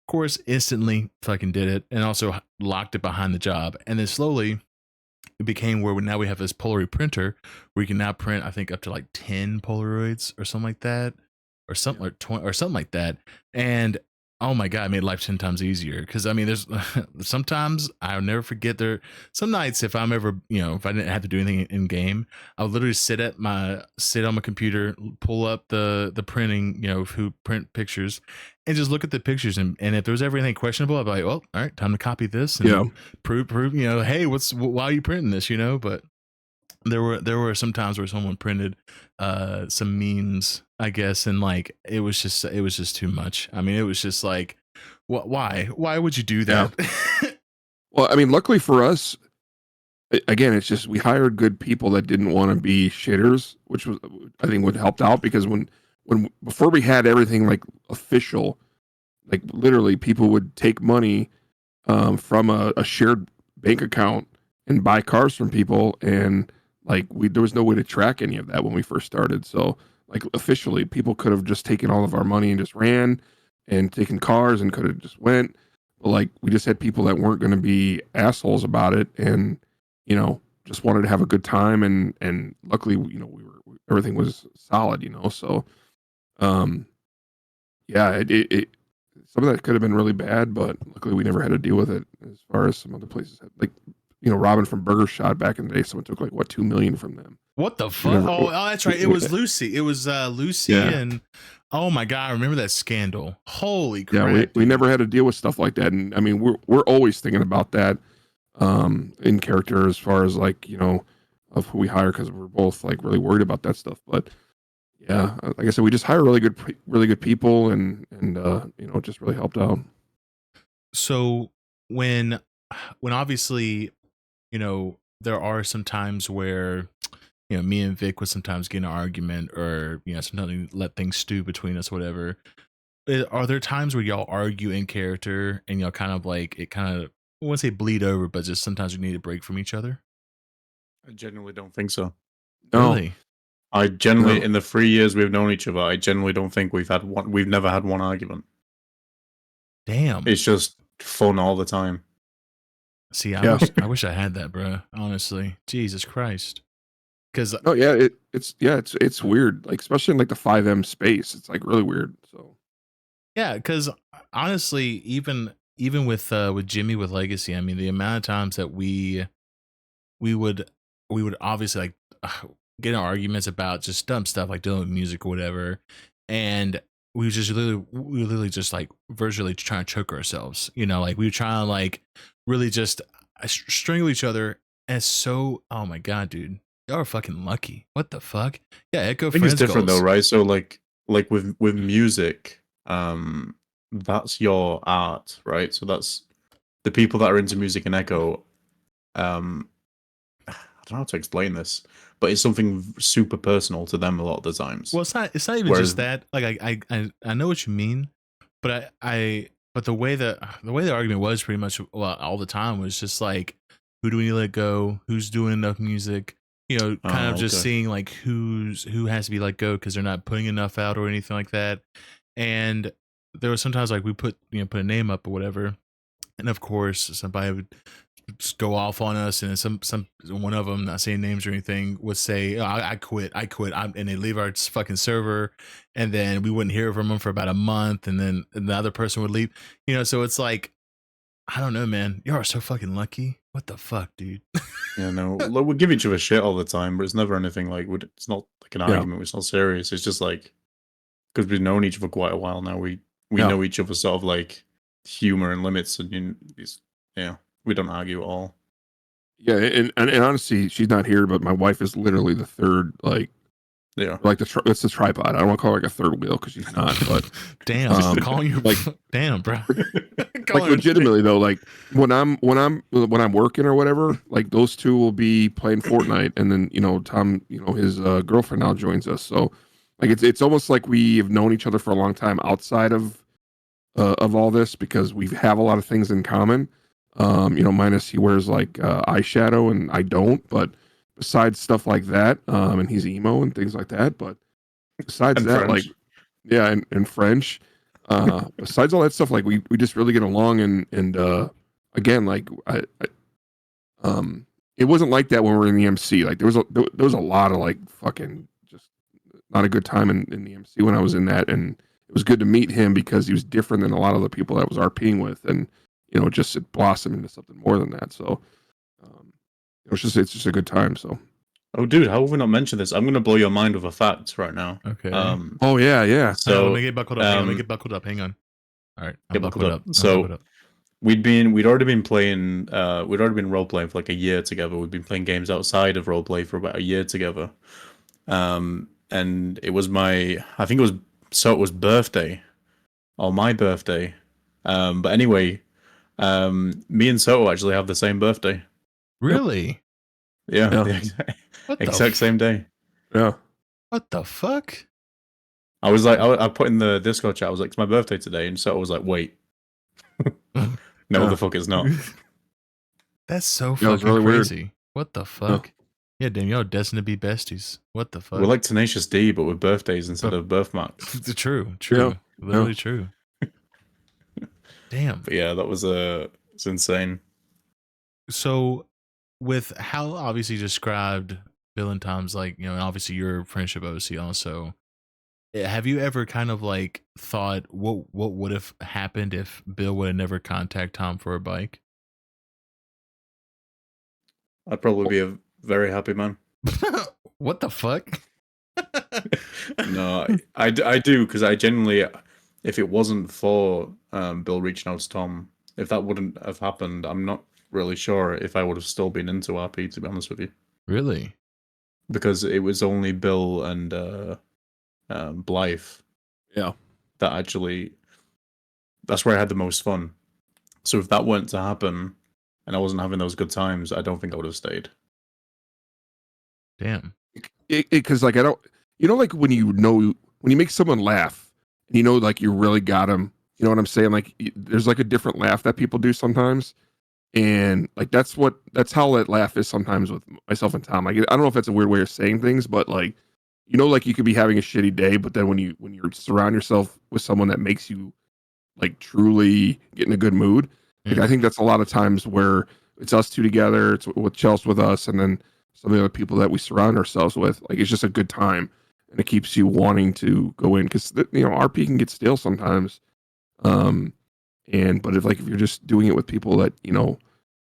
Of course, instantly fucking did it and also locked it behind the job. And then slowly it became where now we have this Polaroid printer where you can now print, I think, up to like 10 Polaroids or something like that, or something like 20 or something like that. And oh my God, it made life 10 times easier. Cause I mean, there's sometimes I'll never forget some nights if I'm ever, if I didn't have to do anything in game, I would literally sit on my computer, pull up the printing, who print pictures and just look at the pictures. And if there was ever anything questionable, I'd be like, well, all right, time to copy this and prove, hey, why are you printing this? But there were some times where someone printed some memes, I guess, and like it was just too much. I mean, it was just like, why would you do that? Yeah. Well, I mean, luckily for us, again, it's just we hired good people that didn't want to be shitters, which was, I think, what helped out because when before we had everything like official, like literally people would take money from a shared bank account and buy cars from people, and like there was no way to track any of that when we first started. So like officially people could have just taken all of our money and just ran and taken cars and could have just went. But like we just had people that weren't going to be assholes about it and, just wanted to have a good time. And luckily, everything was solid, so, yeah, it some of that could have been really bad, but luckily we never had to deal with it as far as some other places had. Like, Robin from Burger Shot back in the day, someone took like $2 million from them. What the fuck? Oh, that's right. It was Lucy. It was Lucy and Oh my god, I remember that scandal. Holy Yeah, crap. we dude. never had to deal with stuff like that. And I mean, we're always thinking about that in character as far as like, you know, of who we hire, because we're both like really worried about that stuff. But yeah, like I said, we just hire really good people, and you know, it just really helped out. So when obviously, you know, there are some times where, you know, me and Vic would sometimes get in an argument, or, you know, sometimes let things stew between us, whatever. Are there times where y'all argue in character and y'all kind of like, it kind of, I wouldn't say bleed over, but just sometimes you need a break from each other? I genuinely don't think so. No, Really? I generally, No. in the 3 years we've known each other, I genuinely don't think we've had one. We've never had one argument. Damn. It's just fun all the time. See, Yeah. I wish I had that, bro. Honestly, Jesus Christ. Because Oh yeah, it's weird, like especially in like the 5M space. It's like really weird. So yeah, because honestly, even with Jimmy with Legacy, I mean, the amount of times that we would obviously like get in arguments about just dumb stuff like dealing with music or whatever, and we literally just like virtually trying to choke ourselves, you know, like we were trying to like really just strangle each other. And it's so, oh my god, dude, y'all are fucking lucky. What the fuck? Yeah, Echo I think it's Friends different though, goals. right? So like with music, that's your art, right? So that's the people that are into music and Echo. I don't know how to explain this, but it's something super personal to them a lot of the times. Well, it's not even Whereas, just that. Like I know what you mean, but but the way the argument was pretty much, well, all the time was just like, who do we need to let go? Who's doing enough music? You know, kind of just okay, seeing like who has to be let go because they're not putting enough out or anything like that. And there was sometimes like we put a name up or whatever, and of course somebody would just go off on us, and then some one of them, not saying names or anything, would say, oh, I quit, and they leave our fucking server, and then we wouldn't hear from them for about a month, and then the other person would leave, you know. So it's like, I don't know, man, you are so fucking lucky. What the fuck, dude? yeah, no, like, we give each other shit all the time, but it's never anything like it's not like an yeah, argument. It's not serious. It's just like because we've known each other quite a while now. We yeah. know each other's sort of like humor and limits, and yeah, we don't argue at all. Yeah, and honestly, she's not here, but my wife is literally the third, like Yeah, it's the tripod. I don't want to call her like a third wheel because she's not, but Damn, calling you like damn, bro. like legitimately though, like when I'm working or whatever, like those two will be playing Fortnite, and then you know Tom, you know his girlfriend now joins us, so like it's almost like we have known each other for a long time outside of all this because we have a lot of things in common. You know, minus he wears like eyeshadow and I don't, but besides stuff like that, and he's emo and things like that, but besides and that, like French. yeah, and French. Besides all that stuff, like we just really get along, and again, like it wasn't like that when we were in the MC. Like there was a lot of like fucking just not a good time in the MC when I was in that, and it was good to meet him because he was different than a lot of the people that I was RPing with, and you know, it blossomed into something more than that. So it's just a good time. So Oh, dude, how have we not mentioned this? I'm gonna blow your mind with a fact right now. Okay. oh yeah, yeah. Hang on, So let me get buckled up. Hang on, let me get buckled up. Hang on. All right, I'm get buckled up. I'm So buckled up. we'd already been playing we'd already been role playing for like a year together. We'd been playing games outside of roleplay for about a year together. And it was I think it was birthday or my birthday. But anyway, me and Soto actually have the same birthday. Really? Yeah, Yeah. the What the exact same day. Yeah. What the fuck? I was like, I put in the Discord chat. I was like, it's my birthday today, and Soto was like, wait, no, Yeah. the fuck it's not. That's so Yeah, it fucking was really weird. crazy. What the fuck? Yeah, damn, y'all destined to be besties. What the fuck? We're like Tenacious D, but with birthdays instead But- of birthmarks. True. Yeah. Literally true. Damn. But yeah, that was it's insane. So, with how obviously described Bill and Tom's, like, you know, and obviously your friendship OC also, have you ever kind of like thought what would have happened if Bill would have never contacted Tom for a bike? I'd probably be a very happy man. What the fuck? No, I do, because I genuinely, if it wasn't for Bill reaching out to Tom, if that wouldn't have happened, I'm not really sure if I would have still been into RP, to be honest with you. Really? Because it was only Bill and Blythe Yeah. that actually, that's where I had the most fun. So if that weren't to happen and I wasn't having those good times, I don't think I would have stayed. Damn. Because like I don't, like when you make someone laugh, and like you really got them. You know what I'm saying? Like there's like a different laugh that people do sometimes, and like that's how that laugh is sometimes with myself and Tom. Like I don't know if that's a weird way of saying things, but like like you could be having a shitty day, but then when you surround yourself with someone that makes you like truly get in a good mood, like I think that's a lot of times where it's us two together, it's with Chelsea with us, and then some of the other people that we surround ourselves with. Like it's just a good time, and it keeps you wanting to go in because RP can get stale sometimes. But if you're just doing it with people that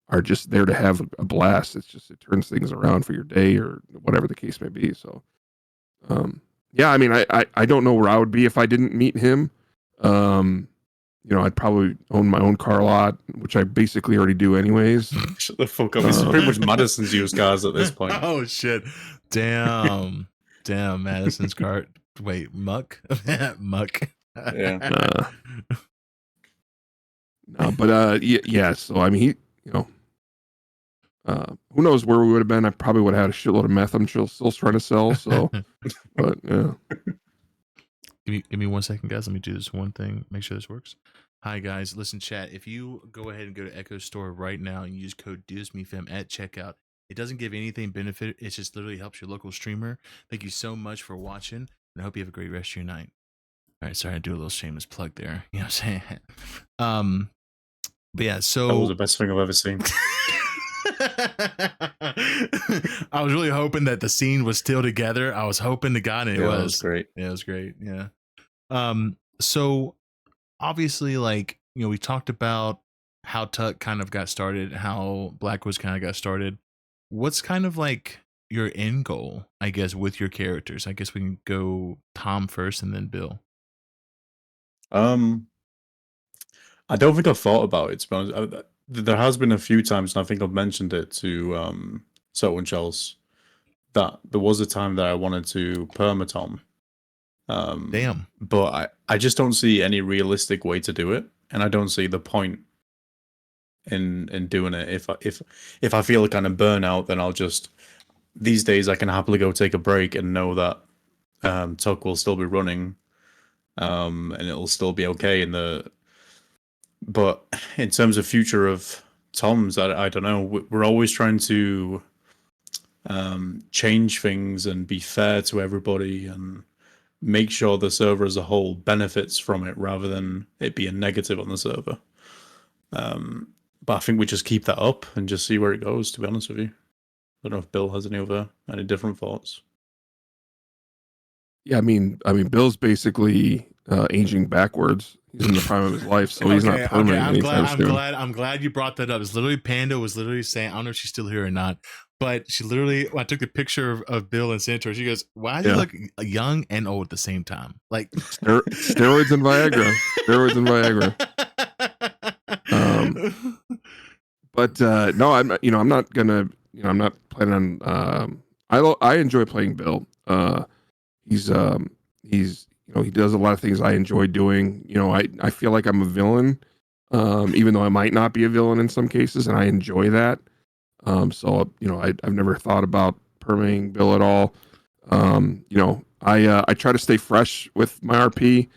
are just there to have a blast, it turns things around for your day or whatever the case may be. So, yeah, I mean, I don't know where I would be if I didn't meet him. I'd probably own my own car lot, which I basically already do anyways. Shut the fuck up. It's pretty much Madison's used cars at this point. Oh shit! Damn, damn, Madison's car. Wait, Muck, Muck. Yeah. No, but yeah. So I mean, who knows where we would have been? I probably would have had a shitload of meth I'm still trying to sell. So, but yeah. Give me 1 second, guys. Let me do this one thing. Make sure this works. Hi, guys. Listen, chat. If you go ahead and go to Echo Store right now and use code DUSMEFM at checkout, it doesn't give anything benefit. It just literally helps your local streamer. Thank you so much for watching, and I hope you have a great rest of your night. All right, sorry, I do a little shameless plug there. You know what I'm saying? But yeah, so That was the best thing I've ever seen. I was really hoping that the scene was still together. I was hoping to God, and it was great. Yeah, it was great. Yeah. So obviously, we talked about how Tuck kind of got started, how Black Woods kind of got started. What's kind of like your end goal, I guess, with your characters? I guess we can go Tom first and then Bill. I don't think I've thought about it, to be honest. There has been a few times, and I think I've mentioned it to Soto and Chels, that there was a time that I wanted to perma Tom. Damn. But I just don't see any realistic way to do it, and I don't see the point in doing it. If I feel kind of burnout, then I'll just, these days I can happily go take a break and know that Tuck will still be running, and it'll still be okay but in terms of future of Toms, I don't know. We're always trying to change things and be fair to everybody and make sure the server as a whole benefits from it rather than it be a negative on the server. But I think we just keep that up and just see where it goes, to be honest with you. I don't know if Bill has any different thoughts. Yeah, I mean, Bill's basically aging backwards. He's in the prime of his life, so he's not permanent. I'm glad you brought that up. It's literally Panda was literally saying, I don't know if she's still here or not, but she literally, when I took the picture of Bill and sent her, she goes, "Why do you look young and old at the same time?" Like steroids and Viagra. Steroids and Viagra. But no, I'm not gonna. I'm not planning on. I enjoy playing Bill. He's he does a lot of things I enjoy doing. I feel like I'm a villain, even though I might not be a villain in some cases, and I enjoy that. So I've never thought about permaing Bill at all. I try to stay fresh with my RP,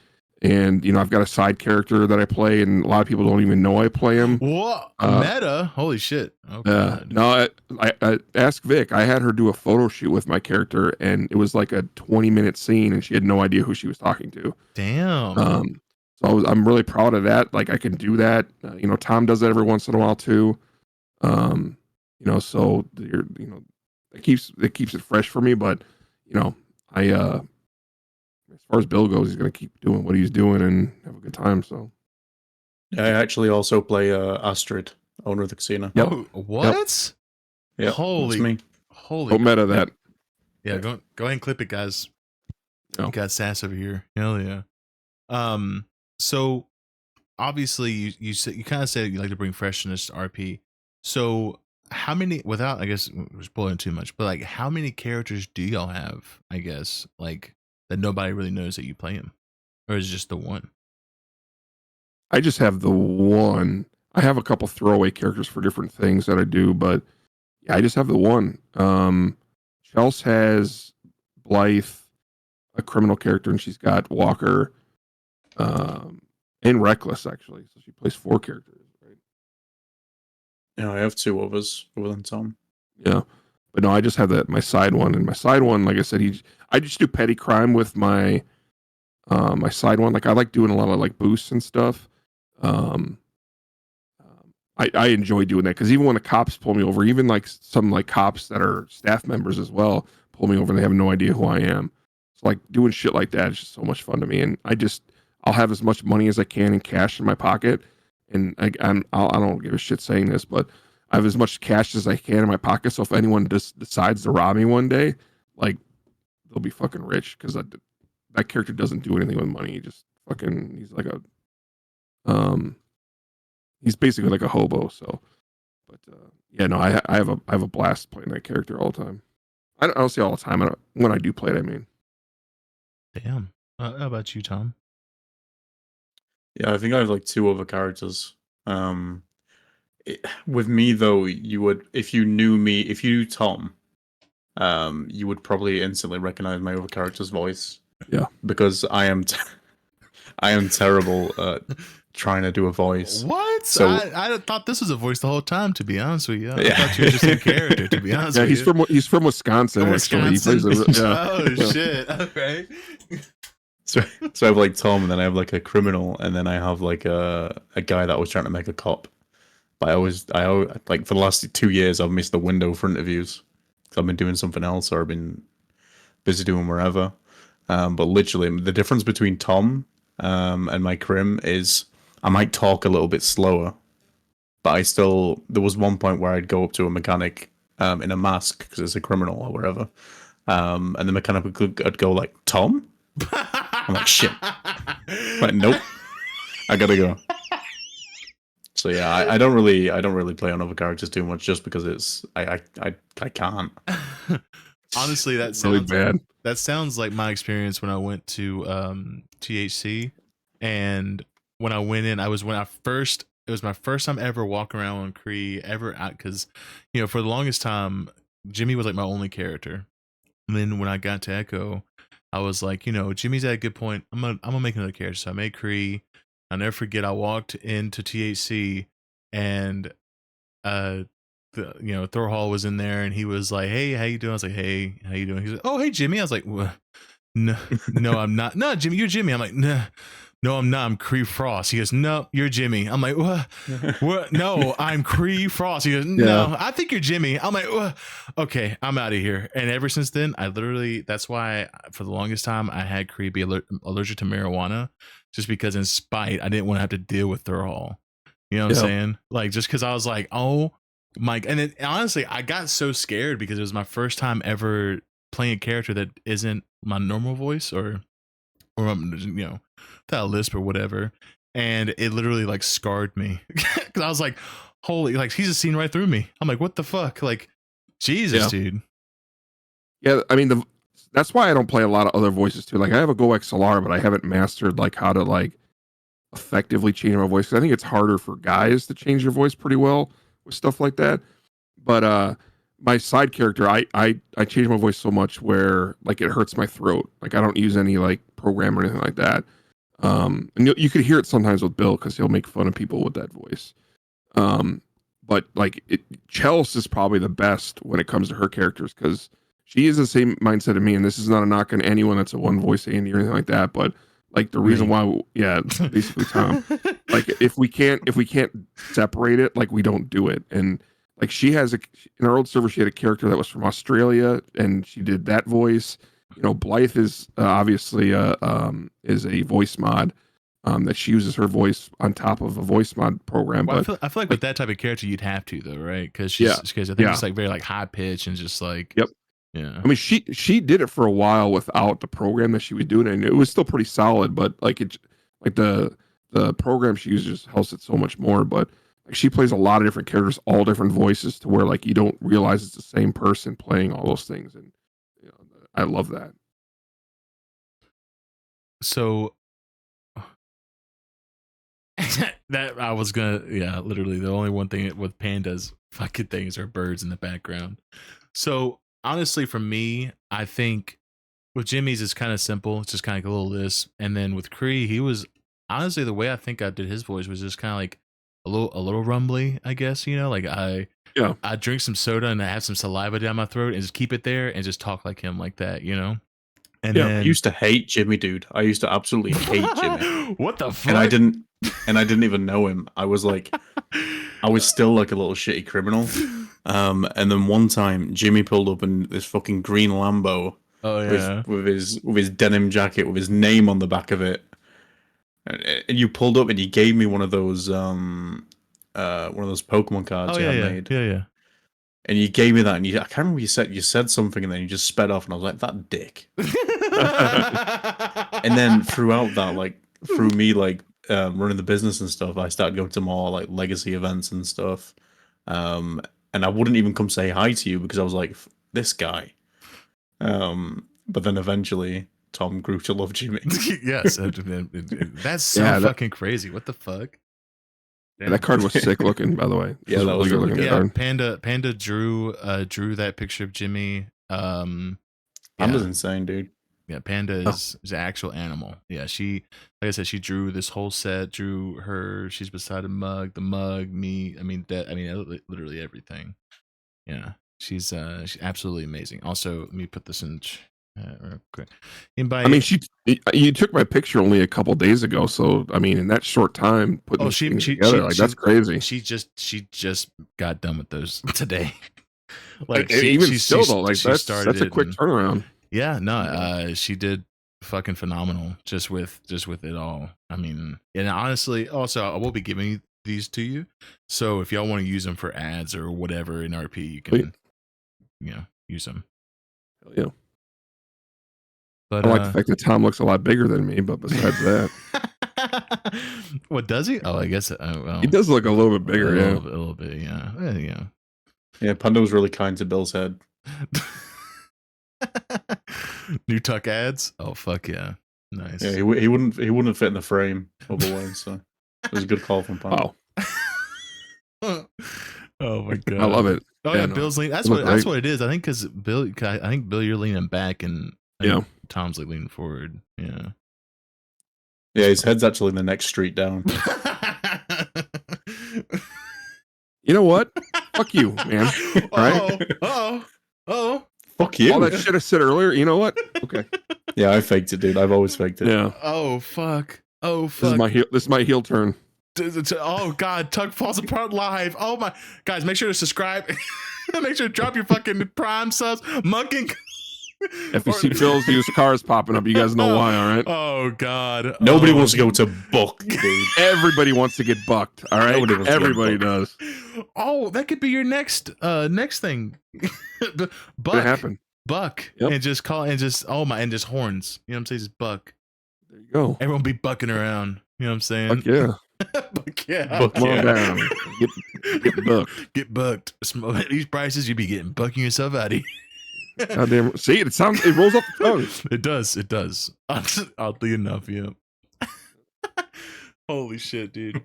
and I've got a side character that I play, and a lot of people don't even know I play him. What meta? Holy shit! No, I ask Vic. I had her do a photo shoot with my character, and it was like a 20-minute scene, and she had no idea who she was talking to. Damn. So I'm really proud of that. Like I can do that. Tom does that every once in a while too. So it keeps it fresh for me. But as far as Bill goes, he's gonna keep doing what he's doing and have a good time. So I actually also play Astrid, owner of the casino. Yep. Oh, what? Yep. Holy, me. holy! Don't meta that. Yeah, go ahead and clip it, guys. No. Got sass over here. Hell yeah. So obviously you said, you kind of said you like to bring freshness to RP. So how many, without, I guess we're spoiling too much, but like how many characters do y'all have, I guess, like that nobody really knows that you play him? Or is it just the one? I just have the one. I have a couple throwaway characters for different things that I do, but yeah, I just have the one. Chelsea has Blythe, a criminal character, and she's got Walker, and Reckless actually. So she plays 4 characters, right? Yeah, I have 2 others other than Tom. Yeah, but no, I just have my side one, and my side one, like I said, I just do petty crime with my my side one. Like I like doing a lot of like boosts and stuff. I enjoy doing that because even when the cops pull me over, even like some like cops that are staff members as well pull me over and they have no idea who I am. So like doing shit like that is just so much fun to me, and I'll have as much money as I can in cash in my pocket, and I don't give a shit saying this, but I have as much cash as I can in my pocket. So if anyone just decides to rob me one day, like they'll be fucking rich because that character doesn't do anything with money. He just fucking he's like a he's basically like a hobo. So, but yeah, no, I have a blast playing that character all the time. I don't say all the time. When I do play it, I mean. Damn. How about you, Tom? Yeah, I think I have like 2 other characters. With me though, you would, if you knew Tom, you would probably instantly recognize my other character's voice. Yeah, because I am terrible at trying to do a voice. What? So I thought this was a voice the whole time, to be honest with you. I thought you were just a character, to be honest with you. He's from Wisconsin. Wisconsin? Actually. He plays Oh, shit. Okay. So I have like Tom, and then I have like a criminal, and then I have like a guy that I was trying to make a cop. But I always like for the last 2 years I've missed the window for interviews because I've been doing something else or I've been busy doing wherever. But literally the difference between Tom and my crim is I might talk a little bit slower, but there was one point where I'd go up to a mechanic in a mask because it's a criminal or whatever, and the mechanic would go like, Tom? I'm like, shit. Like, nope, I gotta go. So yeah, I don't really play on other characters too much just because it's I can't. Honestly, that sounds really bad. That sounds like my experience when I went to THC, and when I went in, it was my first time ever walking around on Cree ever out, because for the longest time Jimmy was like my only character, and then when I got to Echo, I was like, Jimmy's at a good point. I'm gonna make another character, so I made Cree. I'll never forget. I walked into THC, and Thor Hall was in there, and he was like, "Hey, how you doing?" I was like, "Hey, how you doing?" He's like, "Oh, hey, Jimmy." I was like, "No, I'm not. No, Jimmy, you're Jimmy." I'm like, No, I'm not. I'm Cree Frost." He goes, "No, you're Jimmy." I'm like, "What? What? No, I'm Cree Frost." He goes, "No, I think you're Jimmy." I'm like, "What? Okay, I'm out of here." And ever since then, that's why for the longest time I had Cree be allergic to marijuana, just because in spite I didn't want to have to deal with Thor Hall. You know what I'm saying? Like, just because I was like, oh my, and honestly, I got so scared because it was my first time ever playing a character that isn't my normal voice or that lisp or whatever, and it literally like scarred me because I was like, holy, like he's just seen right through me. I'm like, what the fuck, like Jesus, dude. Yeah, I mean that's why I don't play a lot of other voices too. Like I have a Go XLR, but I haven't mastered like how to like effectively change my voice. I think it's harder for guys to change your voice pretty well with stuff like that. But my side character, I change my voice so much where like it hurts my throat. Like I don't use any like program or anything like that. And you could hear it sometimes with Bill because he'll make fun of people with that voice. But like Chelsea is probably the best when it comes to her characters because she is the same mindset of me. And this is not a knock on anyone that's a one voice Andy or anything like that. But like the reason why, basically Tom. Like if we can't separate it, like we don't do it. And like she has in our old server, she had a character that was from Australia, and she did that voice. Blythe is obviously is a voice mod that she uses her voice on top of a voice mod program. Well, but I feel like with that type of character, you'd have to though, right? Because I think it's like very like high pitch and just like Yeah. I mean, she did it for a while without the program that she was doing, and it was still pretty solid. But like the program she uses helps it so much more. But like, she plays a lot of different characters, all different voices, to where like you don't realize it's the same person playing all those things, and you know, I love that. So that I was gonna, yeah, literally the only one thing with pandas fucking things are birds in the background. So honestly, for me, I think with Jimmy's it's kind of simple. It's just kind of like a little this, and then with Cree, he was honestly the way I think I did his voice was just kind of like a little rumbly, I guess. You know, like I drink some soda and I have some saliva down my throat and just keep it there and just talk like him like that. You know. And Yeah, then I used to hate Jimmy, dude. I used to absolutely hate Jimmy. What the fuck? And I didn't even know him. I was still like a little shitty criminal. And then one time Jimmy pulled up in this fucking green Lambo. Oh yeah. With his denim jacket with his name on the back of it. And you pulled up and you gave me one of those Pokemon cards Oh you yeah, had yeah, made. yeah. And you gave me that, and I can't remember you said something, and then you just sped off, and I was like, that dick. And then throughout that, like through me running the business and stuff, I started going to more like legacy events and stuff. And I wouldn't even come say hi to you because I was like, this guy. But then eventually Tom grew to love Jimmy. Yes, that's so fucking crazy. What the fuck? Yeah, that card was sick looking, by the way. Yeah, that was really good. Yeah, Panda drew that picture of Jimmy. Panda's insane, dude. Yeah, Panda is an actual animal. Yeah, she, like I said, she drew this whole set. Drew her. She's beside the mug, me. I mean, literally everything. Yeah, she's absolutely amazing. Also, let me put this in. Real quick. I mean, you took my picture only a couple days ago, so I mean, in that short time, putting things together, that's crazy. She just got done with those today. Like that's a quick turnaround. Yeah, no, she did fucking phenomenal just with it all. I mean, and honestly, also I will be giving these to you. So if y'all want to use them for ads or whatever in RP, you can, use them. Hell yeah. But I like the fact that Tom looks a lot bigger than me, but besides that, what does he? Oh, I guess well, he does look a little bit bigger. A little bit, yeah. Yeah, Panda was really kind to Bill's head. New Tuck ads? Oh fuck yeah, nice. Yeah, he wouldn't fit in the frame otherwise. So it was a good call from Panda. Oh my god, I love it. Oh yeah, Bill's leaning. That's what it is. I think because Bill, you're leaning back and Tom's like leaning forward. Yeah. Yeah, his head's actually in the next street down. You know what? Fuck you, man. Right? Oh. Fuck you. All that shit I said earlier. You know what? Okay. Yeah, I faked it, dude. I've always faked it. Yeah. Oh fuck. This is my heel turn. Oh god, Tuck falls apart live. Oh my guys, make sure to subscribe. Make sure to drop your fucking Prime subs. Monking. FEC Phil's used cars popping up. You guys know why, all right? Oh god. Nobody wants to go to buck, dude. Everybody wants to get bucked. All right. Everybody does. Oh, that could be your next thing. Buck. What happened? Buck. Yep. And just call and just just horns. You know what I'm saying? Just buck. There you go. Everyone be bucking around. You know what I'm saying? Fuck yeah. Buck yeah. Buck on down. Get bucked. Get bucked. At these prices, you be getting bucking yourself out of here. Goddamn. See, it rolls off the tongue. It does. Oddly enough, yeah. Holy shit, dude.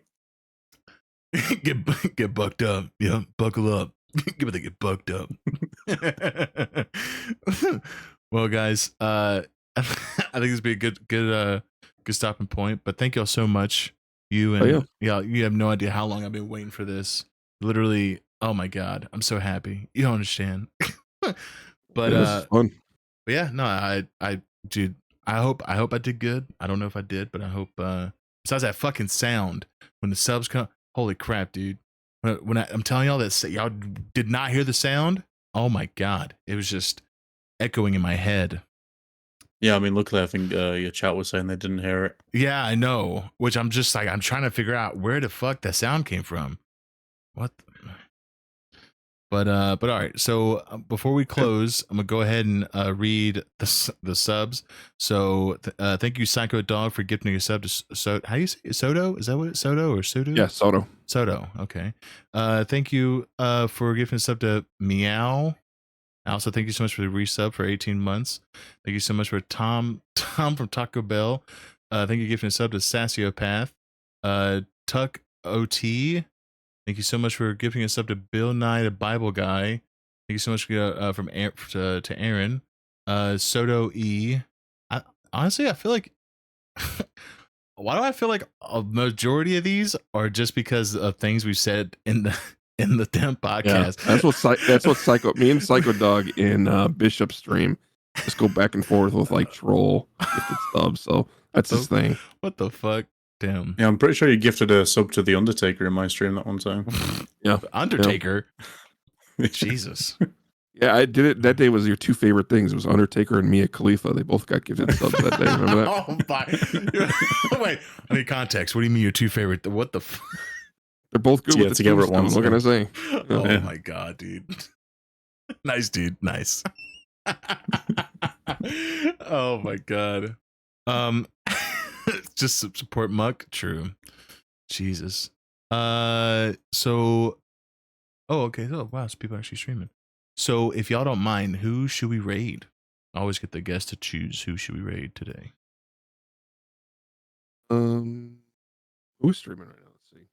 Get bucked up. Yeah, buckle up. Get bucked up. Well, guys, I think this would be a good stopping point. But thank y'all so much. You and you have no idea how long I've been waiting for this. Literally, oh my god, I'm so happy. You don't understand. But this is fun. But yeah, no, dude, I hope I did good. I don't know if I did, but I hope besides that fucking sound when the subs come, holy crap, dude. When I'm telling y'all that y'all did not hear the sound, oh my god, it was just echoing in my head. Yeah, I mean, luckily I think your chat was saying they didn't hear it. Yeah, I know, which I'm just like, I'm trying to figure out where the fuck that sound came from. What But all right. So before we close, I'm gonna go ahead and read the subs. So thank you, Psycho Dog, for gifting a sub to how do you say it? Soto? Is that what it's Soto or Sudo? Yeah, Soto. Soto. Okay. Thank you for gifting a sub to Meow. Also, thank you so much for the resub for 18 months. Thank you so much for Tom from Taco Bell. Thank you for gifting a sub to Sassiopath. Tuck OT. Thank you so much for giving us up to Bill Nye, the Bible guy. Thank you so much from to Aaron. Soto E. Honestly, I feel like why do I feel like a majority of these are just because of things we've said in the damn podcast? Yeah, that's what Psycho. Me and Psycho Dog in Bishop stream just go back and forth with like troll gifted subs. So that's his thing. What the fuck? Damn. Yeah, I'm pretty sure you gifted a sub to the Undertaker in my stream that one time. Yeah, Undertaker. Yeah. Jesus. Yeah, I did it. That day was your two favorite things. It was Undertaker and Mia Khalifa. They both got gifted subs that day. Remember that? Oh, wait, I need context. What do you mean your two favorite? What the? They're both good with the together at once. What can I say? Oh my god, dude! Nice, dude. Nice. Oh my god. Just support Muck. True. Jesus. So. Oh, okay. Oh, wow. So people are actually streaming. So, if y'all don't mind, who should we raid? I always get the guest to choose who should we raid today. Who's streaming right now? Let's see.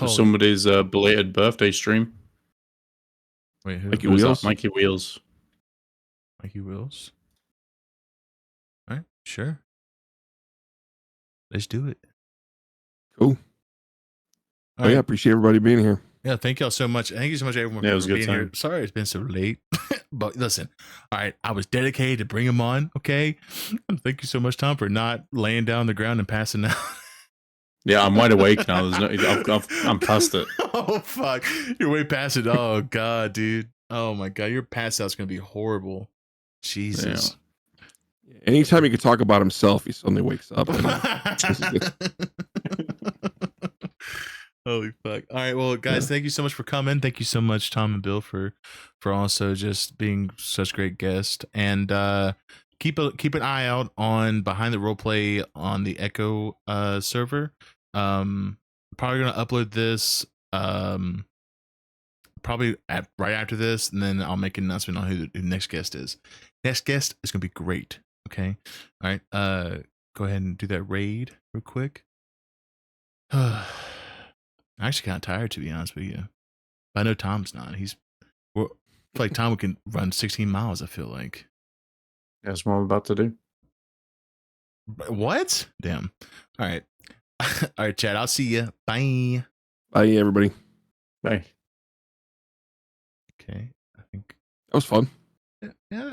Somebody's belated birthday stream. Wait, who? Mikey Who's Wheels? that? Mikey Wheels. Mikey Wills. All right, sure. Let's do it. Cool. All right. Yeah, appreciate everybody being here. Yeah, thank y'all so much. Thank you so much, everyone, Yeah, it for was a good being time. here. Sorry it's been so late, but listen. All right, I was dedicated to bring him on. Okay, thank you so much, Tom, for not laying down on the ground and passing out. Yeah, I'm wide awake now. There's no, I'm past it. Oh fuck, you're way past it. Oh god, dude. Oh my god, your pass out's gonna be horrible. Jesus. Anytime he could talk about himself, he suddenly wakes up. Holy fuck. All right, well guys, thank you so much for coming. Thank you so much, Tom and Bill, for also just being such great guests. And keep an eye out on Behind the Roleplay on the Echo server. Probably gonna upload this probably right after this, and then I'll make an announcement on who the next guest is. Next guest is gonna be great. Okay. All right. Go ahead and do that raid real quick. I'm actually kind of tired, to be honest with you. But I know Tom's not. I feel like Tom can run 16 miles. I feel like. That's what I'm about to do. What? Damn. All right. All right, Chad. I'll see you. Bye. Bye, everybody. Bye. Okay. I think That was fun.